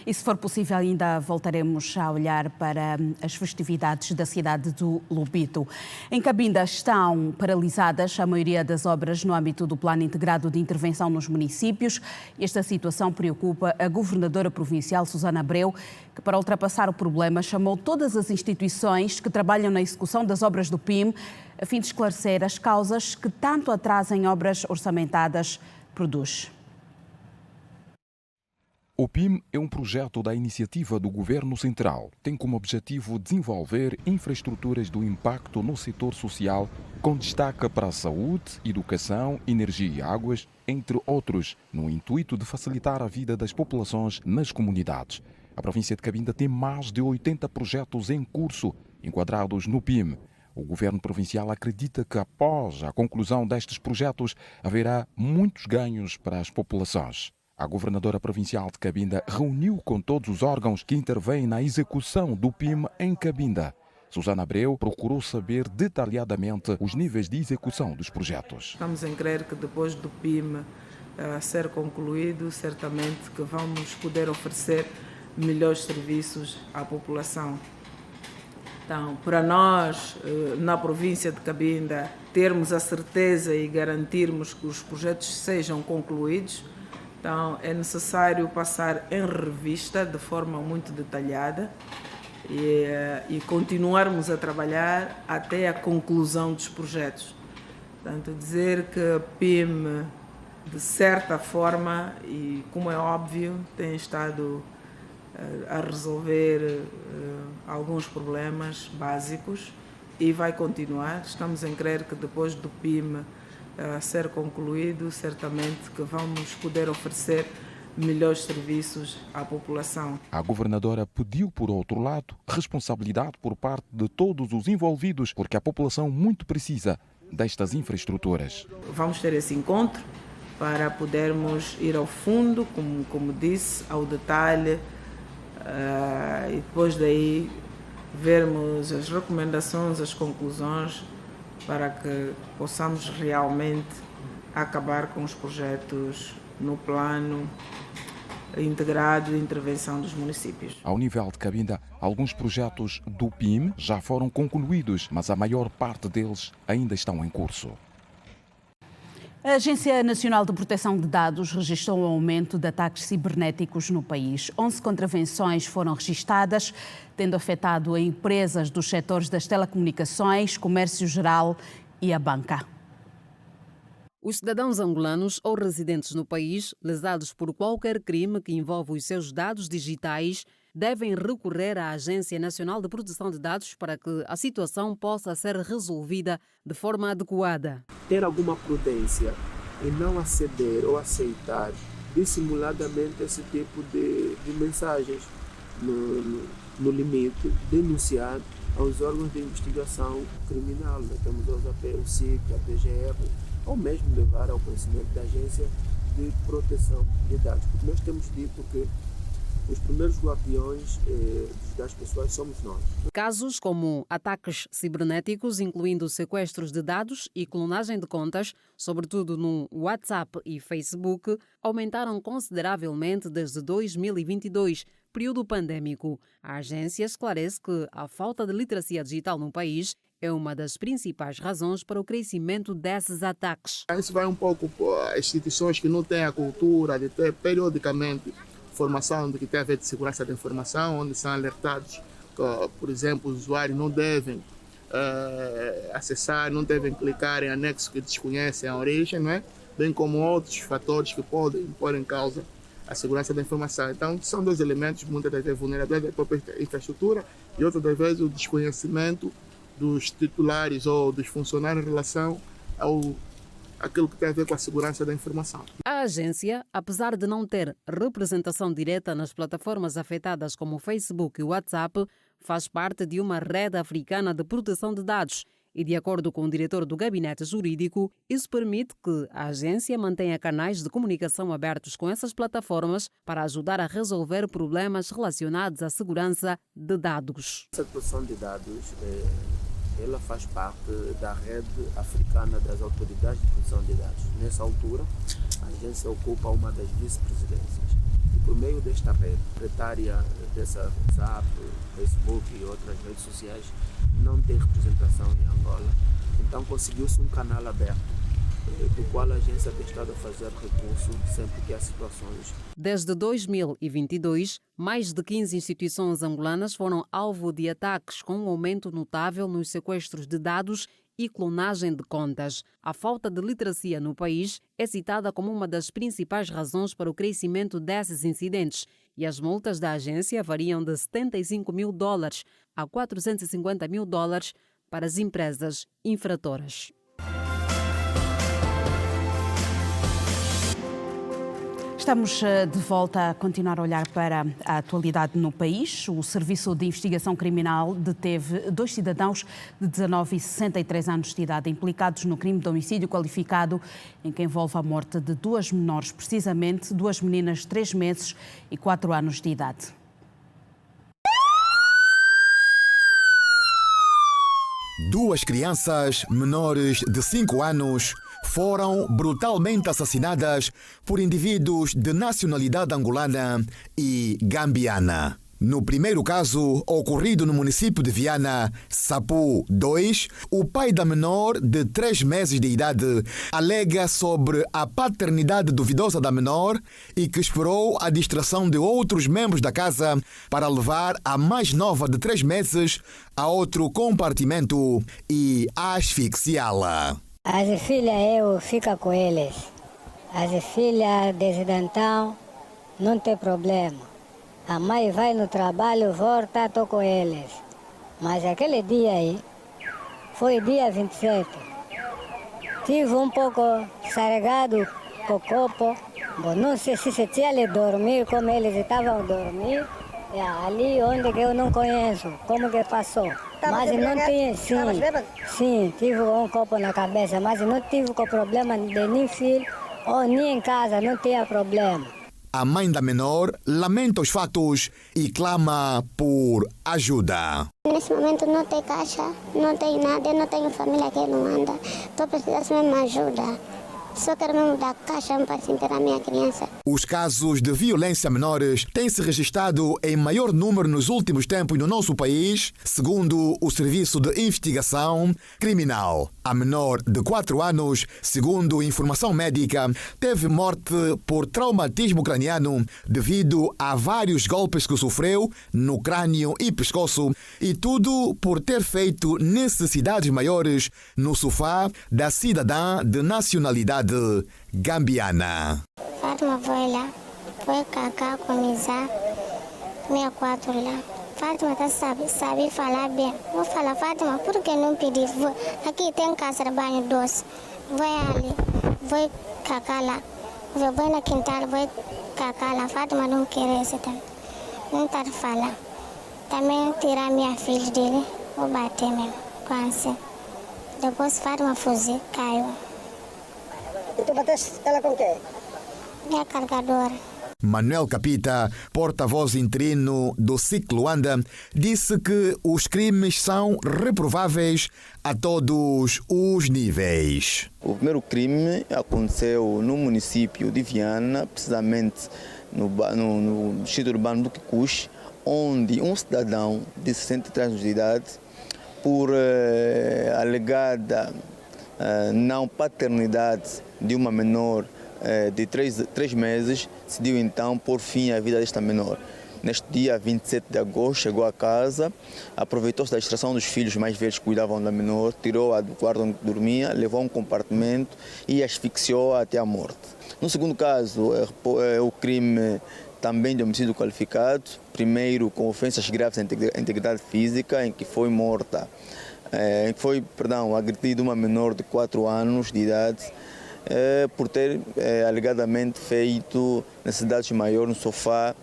E se for possível, ainda voltaremos a olhar para as festividades da cidade do Lubito. Em Cabinda estão paralisadas a maioria das obras no âmbito do Plano Integrado de Intervenção nos municípios. Esta situação preocupa a governadora provincial, Susana Abreu, que para ultrapassar o problema chamou todas as instituições que trabalham na execução das obras do PIM a fim de esclarecer as causas que tanto atraso em obras orçamentadas produz. O PIM é um projeto da iniciativa do Governo Central. Tem como objetivo desenvolver infraestruturas do impacto no setor social, com destaque para a saúde, educação, energia e águas, entre outros, no intuito de facilitar a vida das populações nas comunidades. A província de Cabinda tem mais de 80 projetos em curso, enquadrados no PIM. O Governo Provincial acredita que, após a conclusão destes projetos, haverá muitos ganhos para as populações. A governadora provincial de Cabinda reuniu com todos os órgãos que intervêm na execução do PIM em Cabinda. Susana Abreu procurou saber detalhadamente os níveis de execução dos projetos. Estamos em crer que depois do PIM ser concluído, certamente que vamos poder oferecer melhores serviços à população. Então, para nós, na província de Cabinda, termos a certeza e garantirmos que os projetos sejam concluídos, então, é necessário passar em revista de forma muito detalhada e continuarmos a trabalhar até a conclusão dos projetos. Portanto, dizer que a PIM, de certa forma, e como é óbvio, tem estado a resolver alguns problemas básicos e vai continuar. Estamos em crer que depois do PIM a ser concluído, certamente que vamos poder oferecer melhores serviços à população. A governadora pediu, por outro lado, responsabilidade por parte de todos os envolvidos, porque a população muito precisa destas infraestruturas. Vamos ter esse encontro para podermos ir ao fundo, como disse, ao detalhe, e depois daí vermos as recomendações, as conclusões, para que possamos realmente acabar com os projetos no plano integrado de intervenção dos municípios. Ao nível de Cabinda, alguns projetos do PIM já foram concluídos, mas a maior parte deles ainda estão em curso. A Agência Nacional de Proteção de Dados registrou um aumento de ataques cibernéticos no país. 11 contravenções foram registadas, tendo afetado empresas dos setores das telecomunicações, comércio geral e a banca. Os cidadãos angolanos ou residentes no país, lesados por qualquer crime que envolva os seus dados digitais, devem recorrer à Agência Nacional de Proteção de Dados para que a situação possa ser resolvida de forma adequada. Ter alguma prudência e não aceder ou aceitar dissimuladamente esse tipo de mensagens. No limite, denunciar aos órgãos de investigação criminal. Temos hoje o SIC, a PGR, ou mesmo levar ao conhecimento da Agência de Proteção de Dados. Porque nós temos dito que os primeiros guardiões dos dados pessoais somos nós. Casos como ataques cibernéticos, incluindo sequestros de dados e clonagem de contas, sobretudo no WhatsApp e Facebook, aumentaram consideravelmente desde 2022, período pandêmico. A agência esclarece que a falta de literacia digital no país é uma das principais razões para o crescimento desses ataques. Isso vai um pouco para instituições que não têm a cultura de ter periodicamente formação do que tem a ver de segurança da informação, onde são alertados que, por exemplo, os usuários não devem acessar, não devem clicar em anexos que desconhecem a origem, não é? Bem como outros fatores que podem pôr em causa a segurança da informação. Então, são dois elementos, muitas das vezes vulneráveis da própria infraestrutura e outras das vezes o desconhecimento dos titulares ou dos funcionários em relação aquilo que tem a ver com a segurança da informação. A agência, apesar de não ter representação direta nas plataformas afetadas como o Facebook e o WhatsApp, faz parte de uma rede africana de proteção de dados e, de acordo com o diretor do gabinete jurídico, isso permite que a agência mantenha canais de comunicação abertos com essas plataformas para ajudar a resolver problemas relacionados à segurança de dados. Essa proteção de dados ela faz parte da rede africana das autoridades de proteção de dados. Nessa altura, a agência ocupa uma das vice-presidências. E por meio desta rede, a secretária dessa WhatsApp, Facebook e outras redes sociais não tem representação em Angola. Então conseguiu-se um canal aberto, do qual a agência tem estado a fazer recurso sempre que há situações. Desde 2022, mais de 15 instituições angolanas foram alvo de ataques, com um aumento notável nos sequestros de dados e clonagem de contas. A falta de literacia no país é citada como uma das principais razões para o crescimento desses incidentes, e as multas da agência variam de $75.000 a $450.000 para as empresas infratoras. Estamos de volta a continuar a olhar para a atualidade no país. O Serviço de Investigação Criminal deteve 2 cidadãos de 19 e 63 anos de idade implicados no crime de homicídio qualificado em que envolve a morte de 2 menores, precisamente 2 meninas de 3 meses e 4 anos de idade. Duas crianças menores de 5 anos foram brutalmente assassinadas por indivíduos de nacionalidade angolana e gambiana. No primeiro caso, ocorrido no município de Viana, Sapu 2, o pai da menor de 3 meses de idade alega sobre a paternidade duvidosa da menor e que esperou a distração de outros membros da casa para levar a mais nova de 3 meses a outro compartimento e asfixiá-la. As filhas eu fico com eles. As filhas desde então não tem problema. A mãe vai no trabalho, volta, estou com eles. Mas aquele dia aí, foi dia 27. Tive um pouco sargado com o corpo. Bom, não sei se tinha de dormir como eles estavam a dormir. Ali onde eu não conheço, como que passou. Mas não tinha, sim, tive um copo na cabeça, mas não tive com problema de nem filho ou nem em casa, não tinha problema. A mãe da menor lamenta os fatos e clama por ajuda. Nesse momento não tem caixa, não tem nada, eu não tenho família que não anda. Estou precisando mesmo de ajuda. Só quero mesmo dar caixa para assim, ter a minha criança. Os casos de violência a menores têm se registrado em maior número nos últimos tempos no nosso país, segundo o Serviço de Investigação Criminal. A menor de 4 anos, segundo informação médica, teve morte por traumatismo craniano devido a vários golpes que sofreu no crânio e pescoço, e tudo por ter feito necessidades maiores no sofá da cidadã de nacionalidade gambiana. Fátima foi lá, foi cacar com Isa, 64 lá. Fátima sabe falar bem. Vou falar, Fátima, por que não pedir? Aqui tem casa de banho doce. Vai ali, vou cacar lá. Vou na quintal, vou cacar lá. Fátima não quer esse tempo. Não está falar. Também tirar minha filha dele, vou bater mesmo, com assim. Depois Fátima fuzil, caiu. E tu bateste ela com quem? Minha carregadora. Manuel Capita, porta-voz interino do SIC Luanda, disse que os crimes são reprováveis a todos os níveis. O primeiro crime aconteceu no município de Viana, precisamente no distrito urbano do Quicuxe, onde um cidadão de 63 anos de idade, por alegada não paternidade de uma menor de 3 meses, decidiu então pôr fim à vida desta menor. Neste dia 27 de agosto, chegou a casa, aproveitou-se da distração dos filhos mais velhos que cuidavam da menor, tirou-a do quarto onde dormia, levou a um compartimento e asfixiou-a até a morte. No segundo caso, o crime também de homicídio qualificado, primeiro com ofensas graves à integridade física, em que foi agredida uma menor de 4 anos de idade, por ter alegadamente feito necessidades maiores no sofá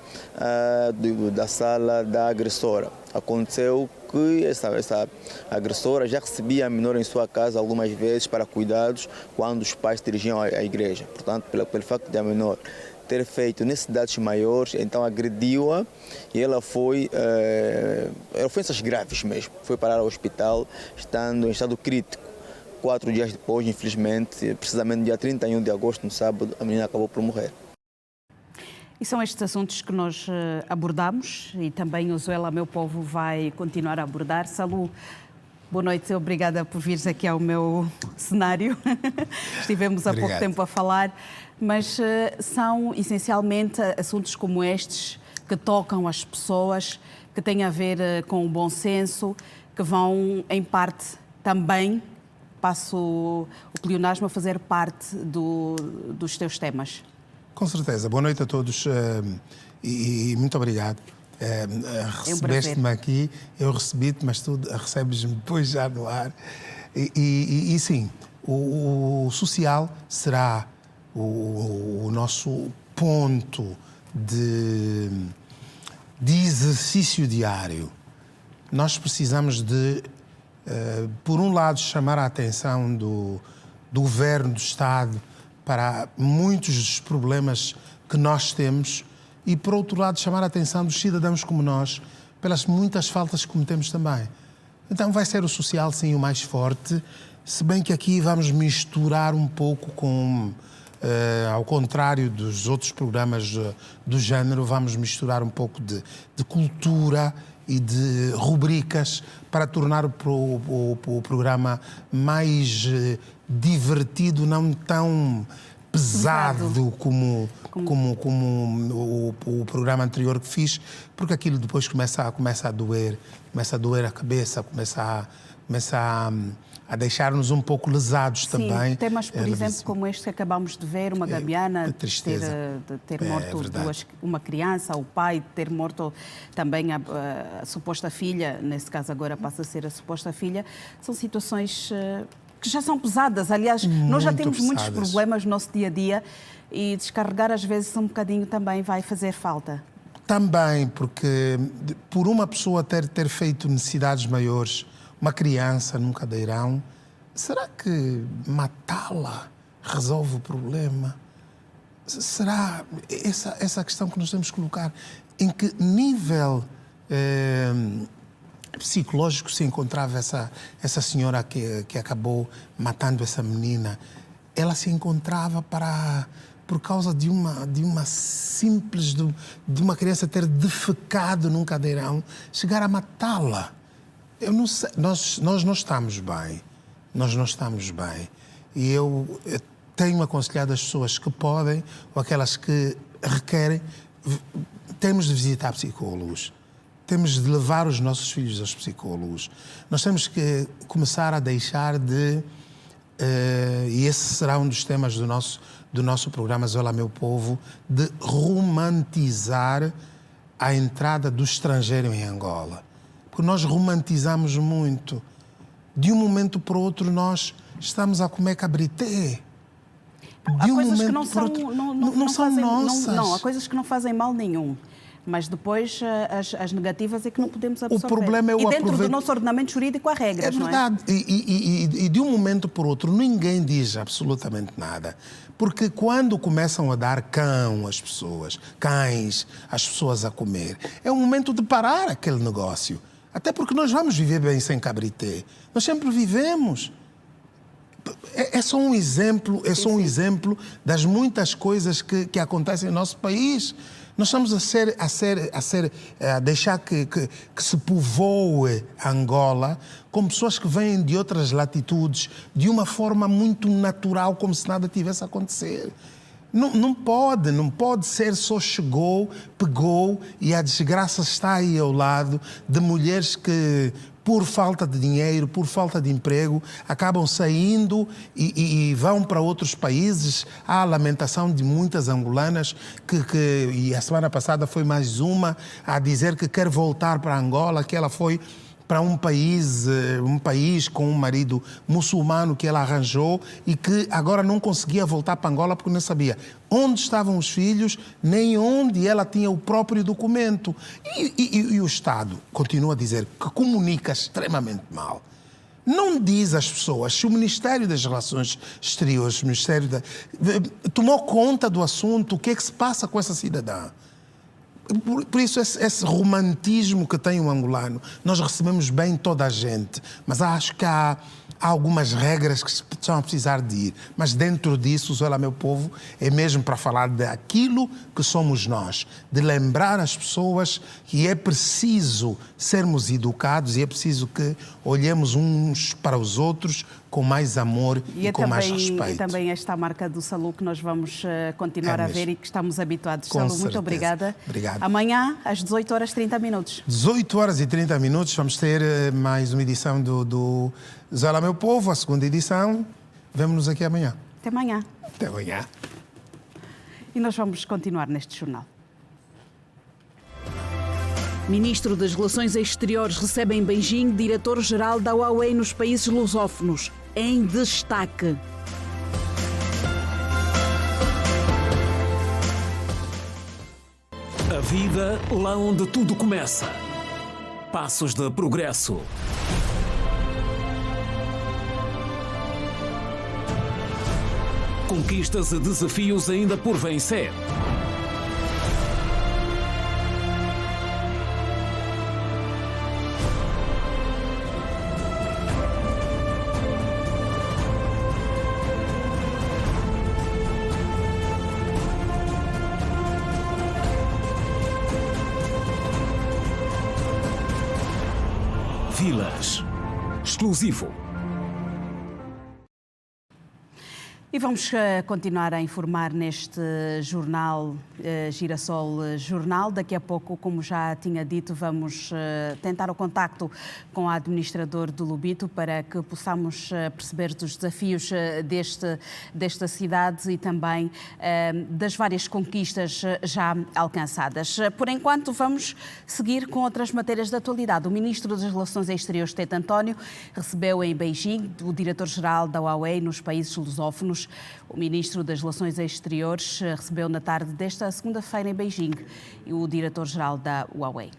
da sala da agressora. Aconteceu que essa agressora já recebia a menor em sua casa algumas vezes para cuidados quando os pais se dirigiam à igreja. Portanto, pelo facto de a menor ter feito necessidades maiores, então agrediu-a e ela foi, ofensas graves mesmo, foi parar ao hospital estando em estado crítico. 4 dias depois, infelizmente, precisamente no dia 31 de agosto, no sábado, a menina acabou por morrer. E são estes assuntos que nós abordamos e também o Zuela Meu Povo vai continuar a abordar. Salu, boa noite, obrigada por vires aqui ao meu cenário. Estivemos há pouco tempo a falar, mas são essencialmente assuntos como estes que tocam as pessoas, que têm a ver com o bom senso, que vão, em parte, também, passo o pleonasmo, a fazer parte dos teus temas. Com certeza. Boa noite a todos e muito obrigado. Recebeste-me aqui, eu recebi-te, mas tu recebes-me depois já no ar. E sim, o social será o nosso ponto de exercício diário. Nós precisamos de, por um lado, chamar a atenção do Governo do Estado para muitos dos problemas que nós temos e, por outro lado, chamar a atenção dos cidadãos como nós pelas muitas faltas que cometemos também. Então vai ser o social, sim, o mais forte, se bem que aqui vamos misturar um pouco com, ao contrário dos outros programas do género, vamos misturar um pouco de cultura e de rubricas para tornar o programa mais divertido, não tão pesado como o programa anterior que fiz, porque aquilo depois começa a doer a cabeça, começa a deixar-nos um pouco lesados. Sim, também. Temas, por exemplo, como este que acabamos de ver, uma gambiana de ter morto uma criança, o pai de ter morto também a suposta filha, nesse caso agora passa a ser a suposta filha, são situações que já são pesadas. Aliás, nós já temos muitos problemas no nosso dia-a-dia e descarregar às vezes um bocadinho também vai fazer falta. Também, porque por uma pessoa ter feito necessidades maiores, uma criança num cadeirão, será que matá-la resolve o problema? Será essa questão que nós temos que colocar? Em que nível psicológico se encontrava essa senhora que acabou matando essa menina? ela se encontrava por causa de uma simples, de uma criança ter defecado num cadeirão, chegar a matá-la. Eu não sei, nós não estamos bem. Nós não estamos bem. E eu tenho aconselhado as pessoas que podem, ou aquelas que requerem, temos de visitar psicólogos. Temos de levar os nossos filhos aos psicólogos. Nós temos que começar a deixar de... e esse será um dos temas do nosso programa Zola Meu Povo, de romantizar a entrada do estrangeiro em Angola. Porque nós romantizamos muito. De um momento para o outro, nós estamos a comer cabrité. Há coisas que não são nossas. Não, há coisas que não fazem mal nenhum. Mas depois as negativas é que não podemos absorver. O problema é o e dentro do nosso ordenamento jurídico há regras, não é? É verdade. E de um momento para o outro ninguém diz absolutamente nada. Porque quando começam a dar cães às pessoas a comer, é o momento de parar aquele negócio. Até porque nós vamos viver bem sem cabrité. Nós sempre vivemos. É só um exemplo, das muitas coisas que acontecem no nosso país. Nós estamos a deixar que se povoe Angola com pessoas que vêm de outras latitudes de uma forma muito natural, como se nada tivesse a acontecer. Não pode ser só chegou, pegou e a desgraça está aí ao lado de mulheres que, por falta de dinheiro, por falta de emprego, acabam saindo e vão para outros países. Há a lamentação de muitas angolanas e a semana passada foi mais uma a dizer que quer voltar para Angola, que ela foi para um país com um marido muçulmano que ela arranjou e que agora não conseguia voltar para Angola porque não sabia onde estavam os filhos, nem onde ela tinha o próprio documento. E o Estado continua a dizer que comunica extremamente mal. Não diz às pessoas se o Ministério das Relações Exteriores, tomou conta do assunto, o que é que se passa com essa cidadã. Por isso, esse romantismo que tem o angolano, nós recebemos bem toda a gente, mas acho que há algumas regras que estão a precisar de ir. Mas dentro disso, Zola Meu Povo, é mesmo para falar daquilo que somos nós, de lembrar as pessoas que é preciso sermos educados e é preciso que olhemos uns para os outros com mais amor e com mais respeito. E também esta marca do Salu que nós vamos continuar a ver e que estamos habituados. Salu, muito obrigada. Obrigado. Amanhã, às 18h30. 18h30, vamos ter mais uma edição do Zola Meu Povo, a segunda edição. Vemo-nos aqui amanhã. Até amanhã. Até amanhã. E nós vamos continuar neste jornal. Ministro das Relações Exteriores recebe em Beijing diretor-geral da Huawei nos países lusófonos. Em destaque. A vida lá onde tudo começa. Passos de progresso. Conquistas e desafios ainda por vencer. Vilas. Exclusivo. E vamos continuar a informar neste jornal, Girassol Jornal. Daqui a pouco, como já tinha dito, vamos tentar o contacto com o administrador do Lubito para que possamos perceber dos desafios desta cidade e também das várias conquistas já alcançadas. Por enquanto, vamos seguir com outras matérias de atualidade. O Ministro das Relações Exteriores, Tete António, recebeu em Beijing o diretor-geral da Huawei nos países lusófonos. O Ministro das Relações Exteriores recebeu na tarde desta segunda-feira em Beijing o diretor-geral da Huawei.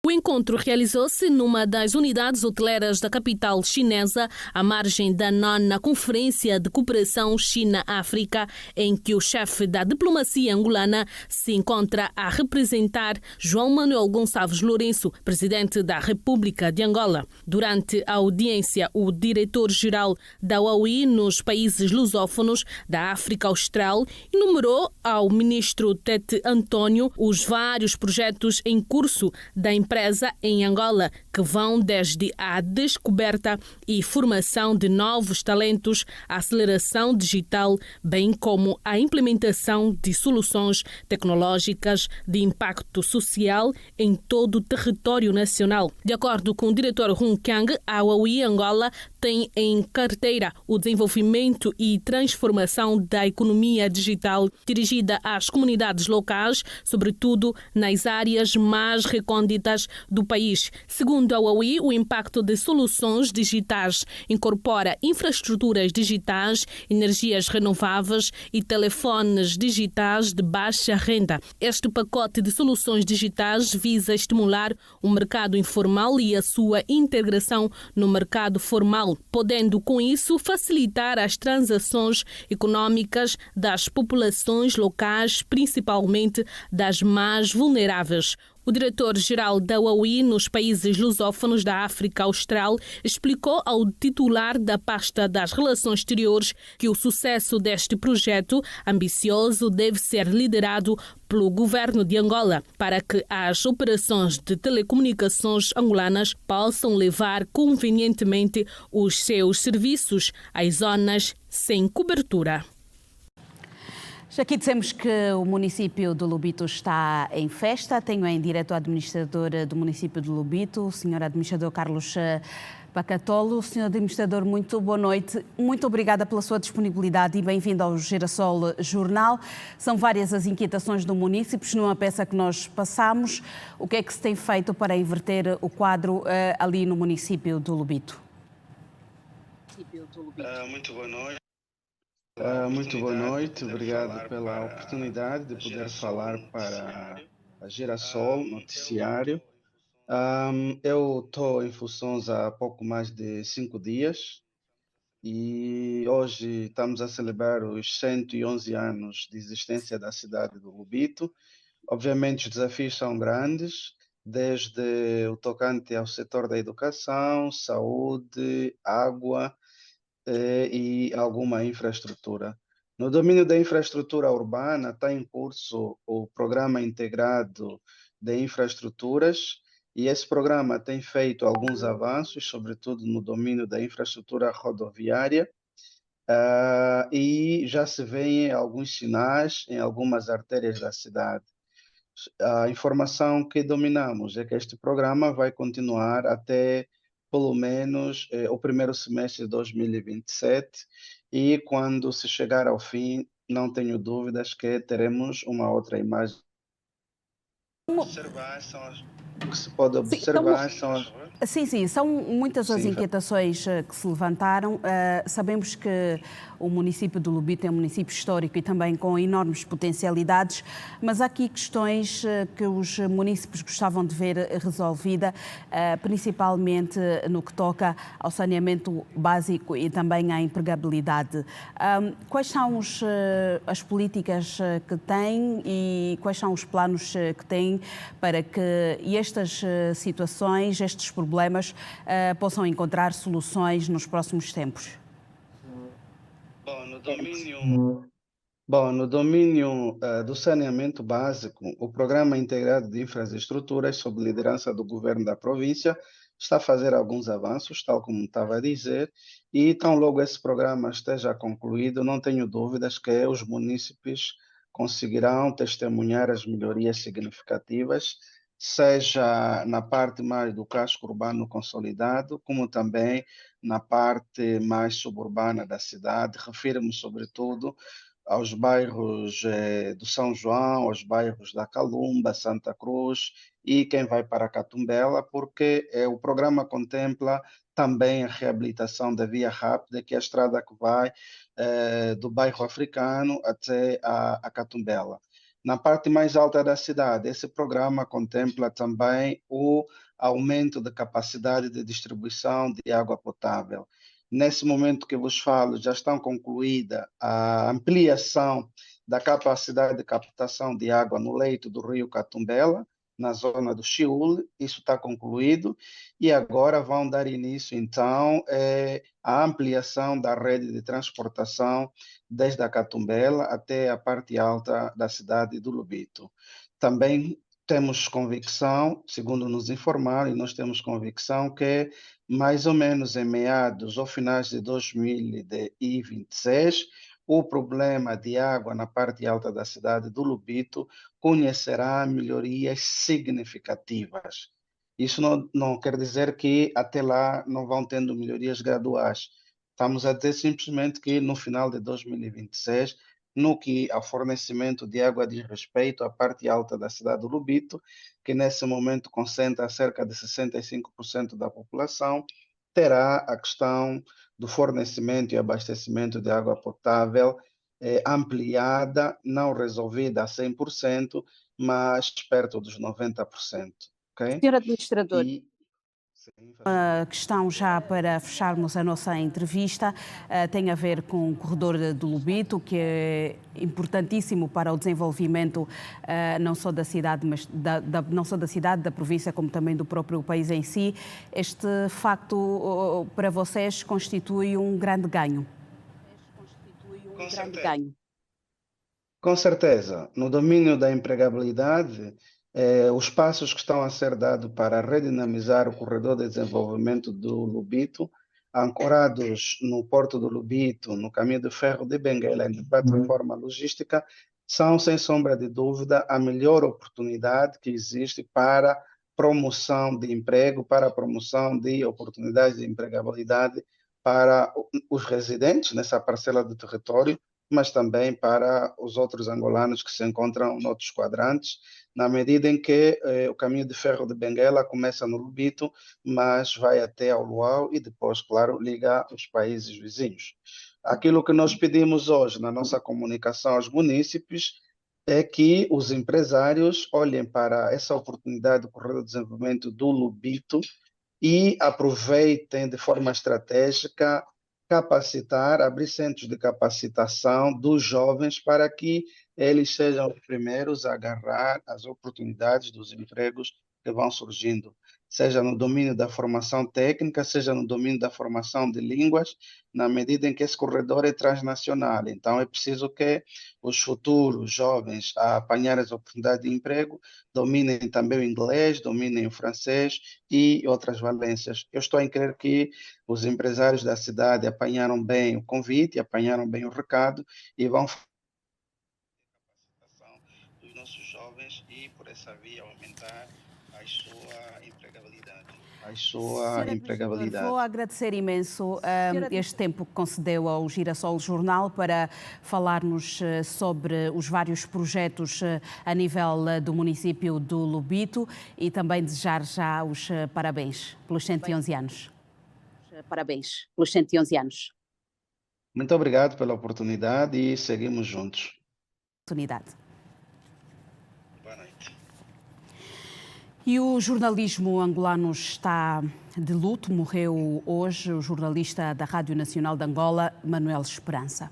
O encontro realizou-se numa das unidades hoteleiras da capital chinesa, à margem da 9ª Conferência de Cooperação China-África, em que o chefe da diplomacia angolana se encontra a representar João Manuel Gonçalves Lourenço, presidente da República de Angola. Durante a audiência, o diretor-geral da OAI nos países lusófonos da África Austral enumerou ao ministro Tete Antônio os vários projetos em curso da empresa em Angola, que vão desde a descoberta e formação de novos talentos, a aceleração digital, bem como a implementação de soluções tecnológicas de impacto social em todo o território nacional. De acordo com o diretor Hun Kang, a OAI Angola tem em carteira o desenvolvimento e transformação da economia digital dirigida às comunidades locais, sobretudo nas áreas mais recônditas do país. Segundo a OAI, o impacto de soluções digitais incorpora infraestruturas digitais, energias renováveis e telefones digitais de baixa renda. Este pacote de soluções digitais visa estimular o mercado informal e a sua integração no mercado formal, podendo com isso facilitar as transações econômicas das populações locais, principalmente das mais vulneráveis. O diretor-geral da OAI nos países lusófonos da África Austral explicou ao titular da pasta das Relações Exteriores que o sucesso deste projeto ambicioso deve ser liderado pelo governo de Angola para que as operações de telecomunicações angolanas possam levar convenientemente os seus serviços às zonas sem cobertura. Já aqui dissemos que o município de Lubito está em festa. Tenho em direto o administrador do município de Lubito, o senhor administrador Carlos Pacatolo. Senhor administrador, muito boa noite. Muito obrigada pela sua disponibilidade e bem-vindo ao Girassol Jornal. São várias as inquietações do município, numa peça que nós passamos. O que é que se tem feito para inverter o quadro ali no município de Lubito? Muito boa noite. Muito boa noite, obrigado pela oportunidade de poder falar para a Girassol Noticiário. Eu estou em funções há pouco mais de 5 dias e hoje estamos a celebrar os 111 anos de existência da cidade do Lubito. Obviamente os desafios são grandes, desde o tocante ao setor da educação, saúde, água, e alguma infraestrutura. No domínio da infraestrutura urbana está em curso o Programa Integrado de Infraestruturas e esse programa tem feito alguns avanços, sobretudo no domínio da infraestrutura rodoviária, e já se vêem alguns sinais em algumas artérias da cidade. A informação que dominamos é que este programa vai continuar até pelo menos o primeiro semestre de 2027 e quando se chegar ao fim, não tenho dúvidas que teremos uma outra imagem. O que se pode observar são as... Sim, são muitas as inquietações que se levantaram. Sabemos que o município de Lubito é um município histórico e também com enormes potencialidades, mas há aqui questões que os munícipes gostavam de ver resolvida, principalmente no que toca ao saneamento básico e também à empregabilidade. Quais são as políticas que têm e quais são os planos que têm para que estas situações, estes problemas, possam encontrar soluções nos próximos tempos? No domínio do saneamento básico, o Programa Integrado de Infraestruturas, sob liderança do governo da província, está a fazer alguns avanços, tal como estava a dizer, e tão logo esse programa esteja concluído, não tenho dúvidas que os munícipes conseguirão testemunhar as melhorias significativas, seja na parte mais do casco urbano consolidado, como também na parte mais suburbana da cidade. Refiro-me, sobretudo, aos bairros do São João, aos bairros da Calumba, Santa Cruz e quem vai para Catumbela, porque o programa contempla também a reabilitação da via rápida, que é a estrada que vai do bairro Africano até a Catumbela. Na parte mais alta da cidade, esse programa contempla também o aumento da capacidade de distribuição de água potável. Nesse momento que vos falo, já está concluída a ampliação da capacidade de captação de água no leito do rio Catumbela, na zona do Chiule, isso está concluído, e agora vão dar início, então, à ampliação da rede de transportação desde a Catumbela até a parte alta da cidade do Lubito. Também temos convicção, segundo nos informaram, e nós temos convicção que mais ou menos em meados ou finais de 2026, o problema de água na parte alta da cidade do Lubito conhecerá melhorias significativas. Isso não quer dizer que até lá não vão tendo melhorias graduais. Estamos a dizer simplesmente que no final de 2026, no que ao fornecimento de água diz respeito à parte alta da cidade do Lubito, que nesse momento concentra cerca de 65% da população, terá a questão do fornecimento e abastecimento de água potável ampliada, não resolvida a 100%, mas perto dos 90%. Okay? Senhor Administrador, a questão já para fecharmos a nossa entrevista tem a ver com o corredor do Lubito, que é importantíssimo para o desenvolvimento não só da cidade, mas não só da cidade, da província, como também do próprio país em si. Este facto para vocês constitui um grande ganho. Com certeza. No domínio da empregabilidade, os passos que estão a ser dados para redinamizar o corredor de desenvolvimento do Lubito, ancorados no Porto do Lubito, no caminho de ferro de Benguela, de plataforma logística, são, sem sombra de dúvida, a melhor oportunidade que existe para promoção de emprego, para promoção de oportunidades de empregabilidade para os residentes nessa parcela do território, mas também para os outros angolanos que se encontram noutros quadrantes, na medida em que o caminho de ferro de Benguela começa no Lubito, mas vai até ao Luau e depois, claro, liga os países vizinhos. Aquilo que nós pedimos hoje na nossa comunicação aos munícipes é que os empresários olhem para essa oportunidade do corredor de desenvolvimento do Lubito e aproveitem de forma estratégica capacitar, abrir centros de capacitação dos jovens para que eles sejam os primeiros a agarrar as oportunidades dos empregos que vão surgindo, seja no domínio da formação técnica, seja no domínio da formação de línguas, na medida em que esse corredor é transnacional. Então, é preciso que os futuros jovens a apanhar as oportunidades de emprego dominem também o inglês, dominem o francês e outras valências. Eu estou a crer que os empresários da cidade apanharam bem o convite, apanharam bem o recado e vão capacitação dos nossos jovens e, por essa via, aumentar a sua empregabilidade. Vou agradecer imenso este tempo que concedeu ao Girassol Jornal para falar-nos sobre os vários projetos a nível do município do Lubito e também desejar já os parabéns pelos 111 anos. Parabéns pelos 111 anos. Muito obrigado pela oportunidade e seguimos juntos. E o jornalismo angolano está de luto. Morreu hoje o jornalista da Rádio Nacional de Angola, Manuel Esperança.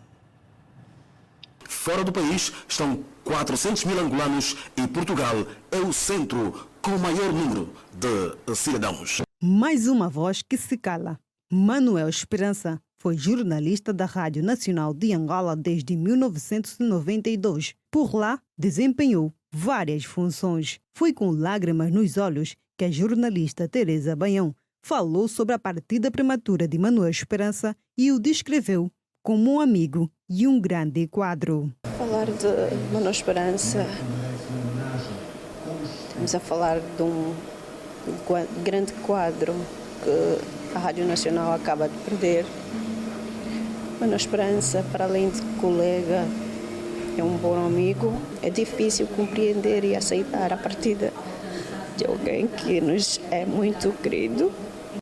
Fora do país estão 400 mil angolanos e Portugal é o centro com o maior número de cidadãos. Mais uma voz que se cala. Manuel Esperança foi jornalista da Rádio Nacional de Angola desde 1992. Por lá, desempenhou várias funções. Foi com lágrimas nos olhos que a jornalista Teresa Baião falou sobre a partida prematura de Manuel Esperança e o descreveu como um amigo e um grande quadro. Falar de Manuel Esperança, estamos a falar de um grande quadro que a Rádio Nacional acaba de perder. Manuel Esperança, para além de colega, é um bom amigo. É difícil compreender e aceitar a partida de alguém que nos é muito querido.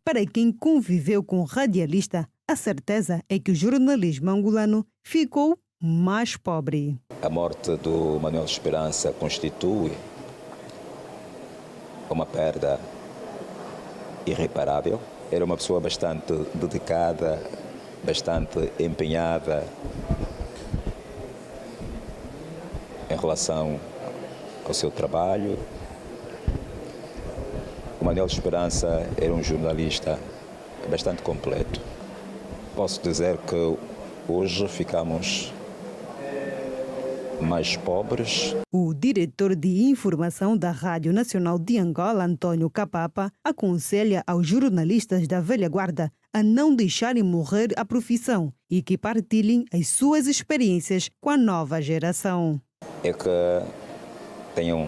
Para quem conviveu com o radialista, a certeza é que o jornalismo angolano ficou mais pobre. A morte do Manuel Esperança constitui uma perda irreparável. Era uma pessoa bastante dedicada, bastante empenhada em relação ao seu trabalho. O Manuel Esperança era um jornalista bastante completo. Posso dizer que hoje ficamos mais pobres. O diretor de informação da Rádio Nacional de Angola, Antônio Capapa, aconselha aos jornalistas da velha guarda a não deixarem morrer a profissão e que partilhem as suas experiências com a nova geração. É que tenham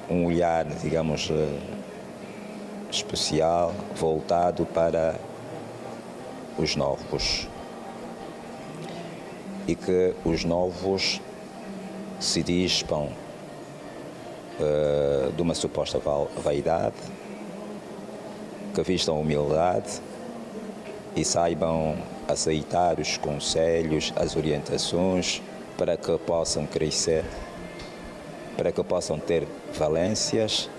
um olhar, digamos, especial, voltado para os novos. E que os novos se dispam de uma suposta vaidade, que vistam humildade e saibam aceitar os conselhos, as orientações, para que possam crescer, para que possam ter valências,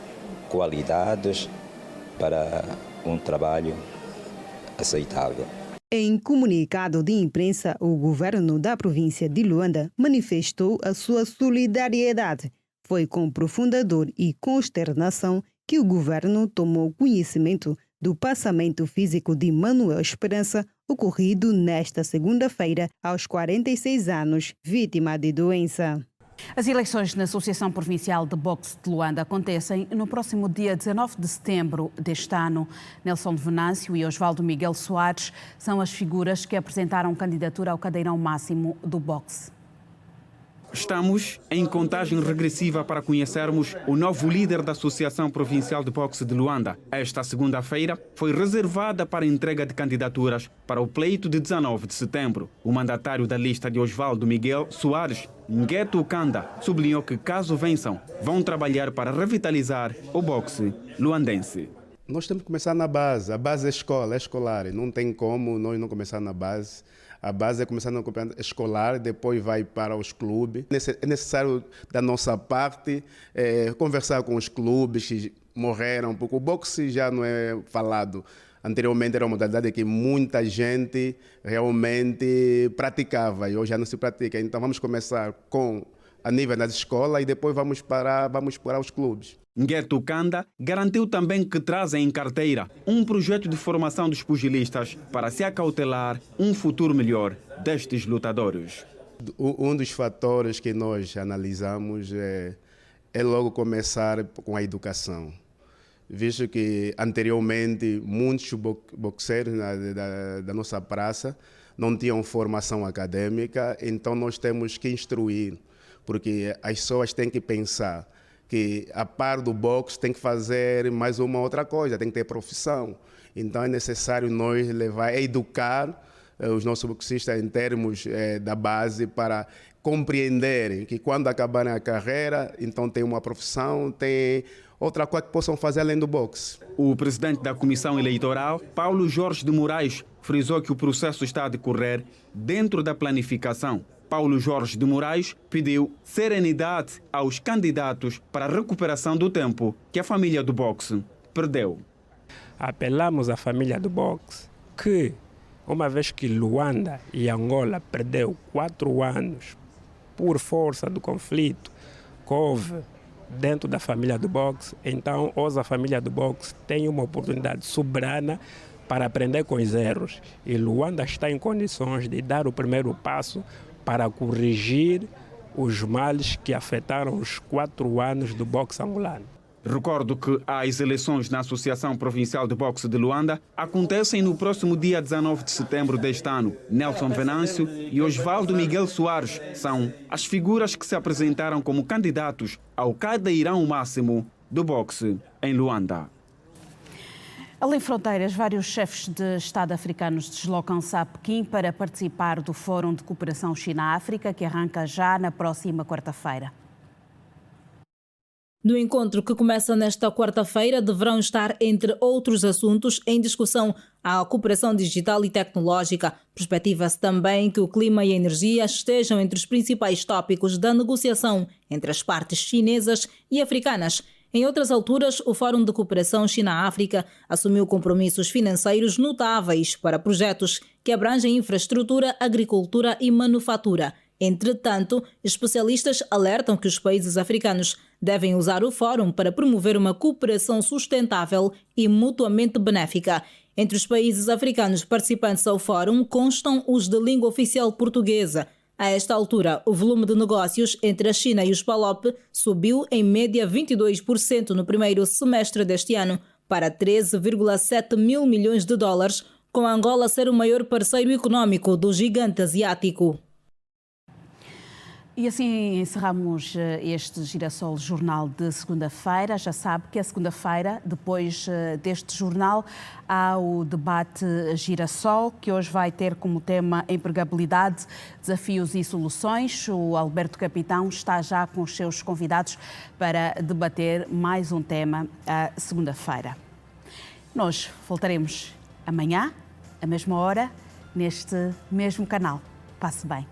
qualidades para um trabalho aceitável. Em comunicado de imprensa, o governo da província de Luanda manifestou a sua solidariedade. Foi com profunda dor e consternação que o governo tomou conhecimento do passamento físico de Manuel Esperança, ocorrido nesta segunda-feira, aos 46 anos, vítima de doença. As eleições na Associação Provincial de Boxe de Luanda acontecem no próximo dia 19 de setembro deste ano. Nelson Venâncio e Osvaldo Miguel Soares são as figuras que apresentaram candidatura ao cadeirão máximo do boxe. Estamos em contagem regressiva para conhecermos o novo líder da Associação Provincial de Boxe de Luanda. Esta segunda-feira foi reservada para a entrega de candidaturas para o pleito de 19 de setembro. O mandatário da lista de Osvaldo Miguel Soares, Ngueto Kanda, sublinhou que, caso vençam, vão trabalhar para revitalizar o boxe luandense. Nós temos que começar na base. A base é escola, é escolar. Não tem como nós não começar na base. A base é começar no campeonato escolar, depois vai para os clubes. É necessário, da nossa parte, conversar com os clubes que morreram, porque o boxe já não é falado. Anteriormente era uma modalidade que muita gente realmente praticava e hoje já não se pratica. Então vamos começar a nível das escolas e depois vamos para os clubes. Ngueto Kanda garantiu também que trazem em carteira um projeto de formação dos pugilistas para se acautelar um futuro melhor destes lutadores. Um dos fatores que nós analisamos é logo começar com a educação. Visto que anteriormente muitos boxeiros da nossa praça não tinham formação acadêmica, então nós temos que instruir, porque as pessoas têm que pensar que a par do boxe tem que fazer mais uma outra coisa, tem que ter profissão. Então é necessário nós educar os nossos boxistas em termos da base para compreenderem que quando acabarem a carreira, então tem uma profissão, tem outra coisa que possam fazer além do boxe. O presidente da Comissão Eleitoral, Paulo Jorge de Moraes, frisou que o processo está a decorrer dentro da planificação. Paulo Jorge de Moraes pediu serenidade aos candidatos para a recuperação do tempo que a família do boxe perdeu. Apelamos à família do boxe que, uma vez que Luanda e Angola perdeu 4 anos por força do conflito que houve dentro da família do boxe, então hoje a família do boxe tem uma oportunidade soberana para aprender com os erros. E Luanda está em condições de dar o primeiro passo para corrigir os males que afetaram os 4 anos do boxe angolano. Recordo que as eleições na Associação Provincial de Boxe de Luanda acontecem no próximo dia 19 de setembro deste ano. Nelson Venâncio e Osvaldo Miguel Soares são as figuras que se apresentaram como candidatos ao cadeirão máximo do boxe em Luanda. Além fronteiras, vários chefes de Estado africanos deslocam-se a Pequim para participar do Fórum de Cooperação China-África, que arranca já na próxima quarta-feira. No encontro que começa nesta quarta-feira, deverão estar, entre outros assuntos, em discussão a cooperação digital e tecnológica. Perspectiva-se também que o clima e a energia estejam entre os principais tópicos da negociação entre as partes chinesas e africanas. Em outras alturas, o Fórum de Cooperação China-África assumiu compromissos financeiros notáveis para projetos que abrangem infraestrutura, agricultura e manufatura. Entretanto, especialistas alertam que os países africanos devem usar o fórum para promover uma cooperação sustentável e mutuamente benéfica. Entre os países africanos participantes ao fórum constam os de língua oficial portuguesa. A esta altura, o volume de negócios entre a China e os PALOP subiu em média 22% no primeiro semestre deste ano para 13,7 mil milhões de dólares, com Angola a ser o maior parceiro econômico do gigante asiático. E assim encerramos este Girassol Jornal de segunda-feira. Já sabe que a segunda-feira, depois deste jornal, há o debate Girassol, que hoje vai ter como tema empregabilidade, desafios e soluções. O Alberto Capitão está já com os seus convidados para debater mais um tema à segunda-feira. Nós voltaremos amanhã, à mesma hora, neste mesmo canal. Passe bem.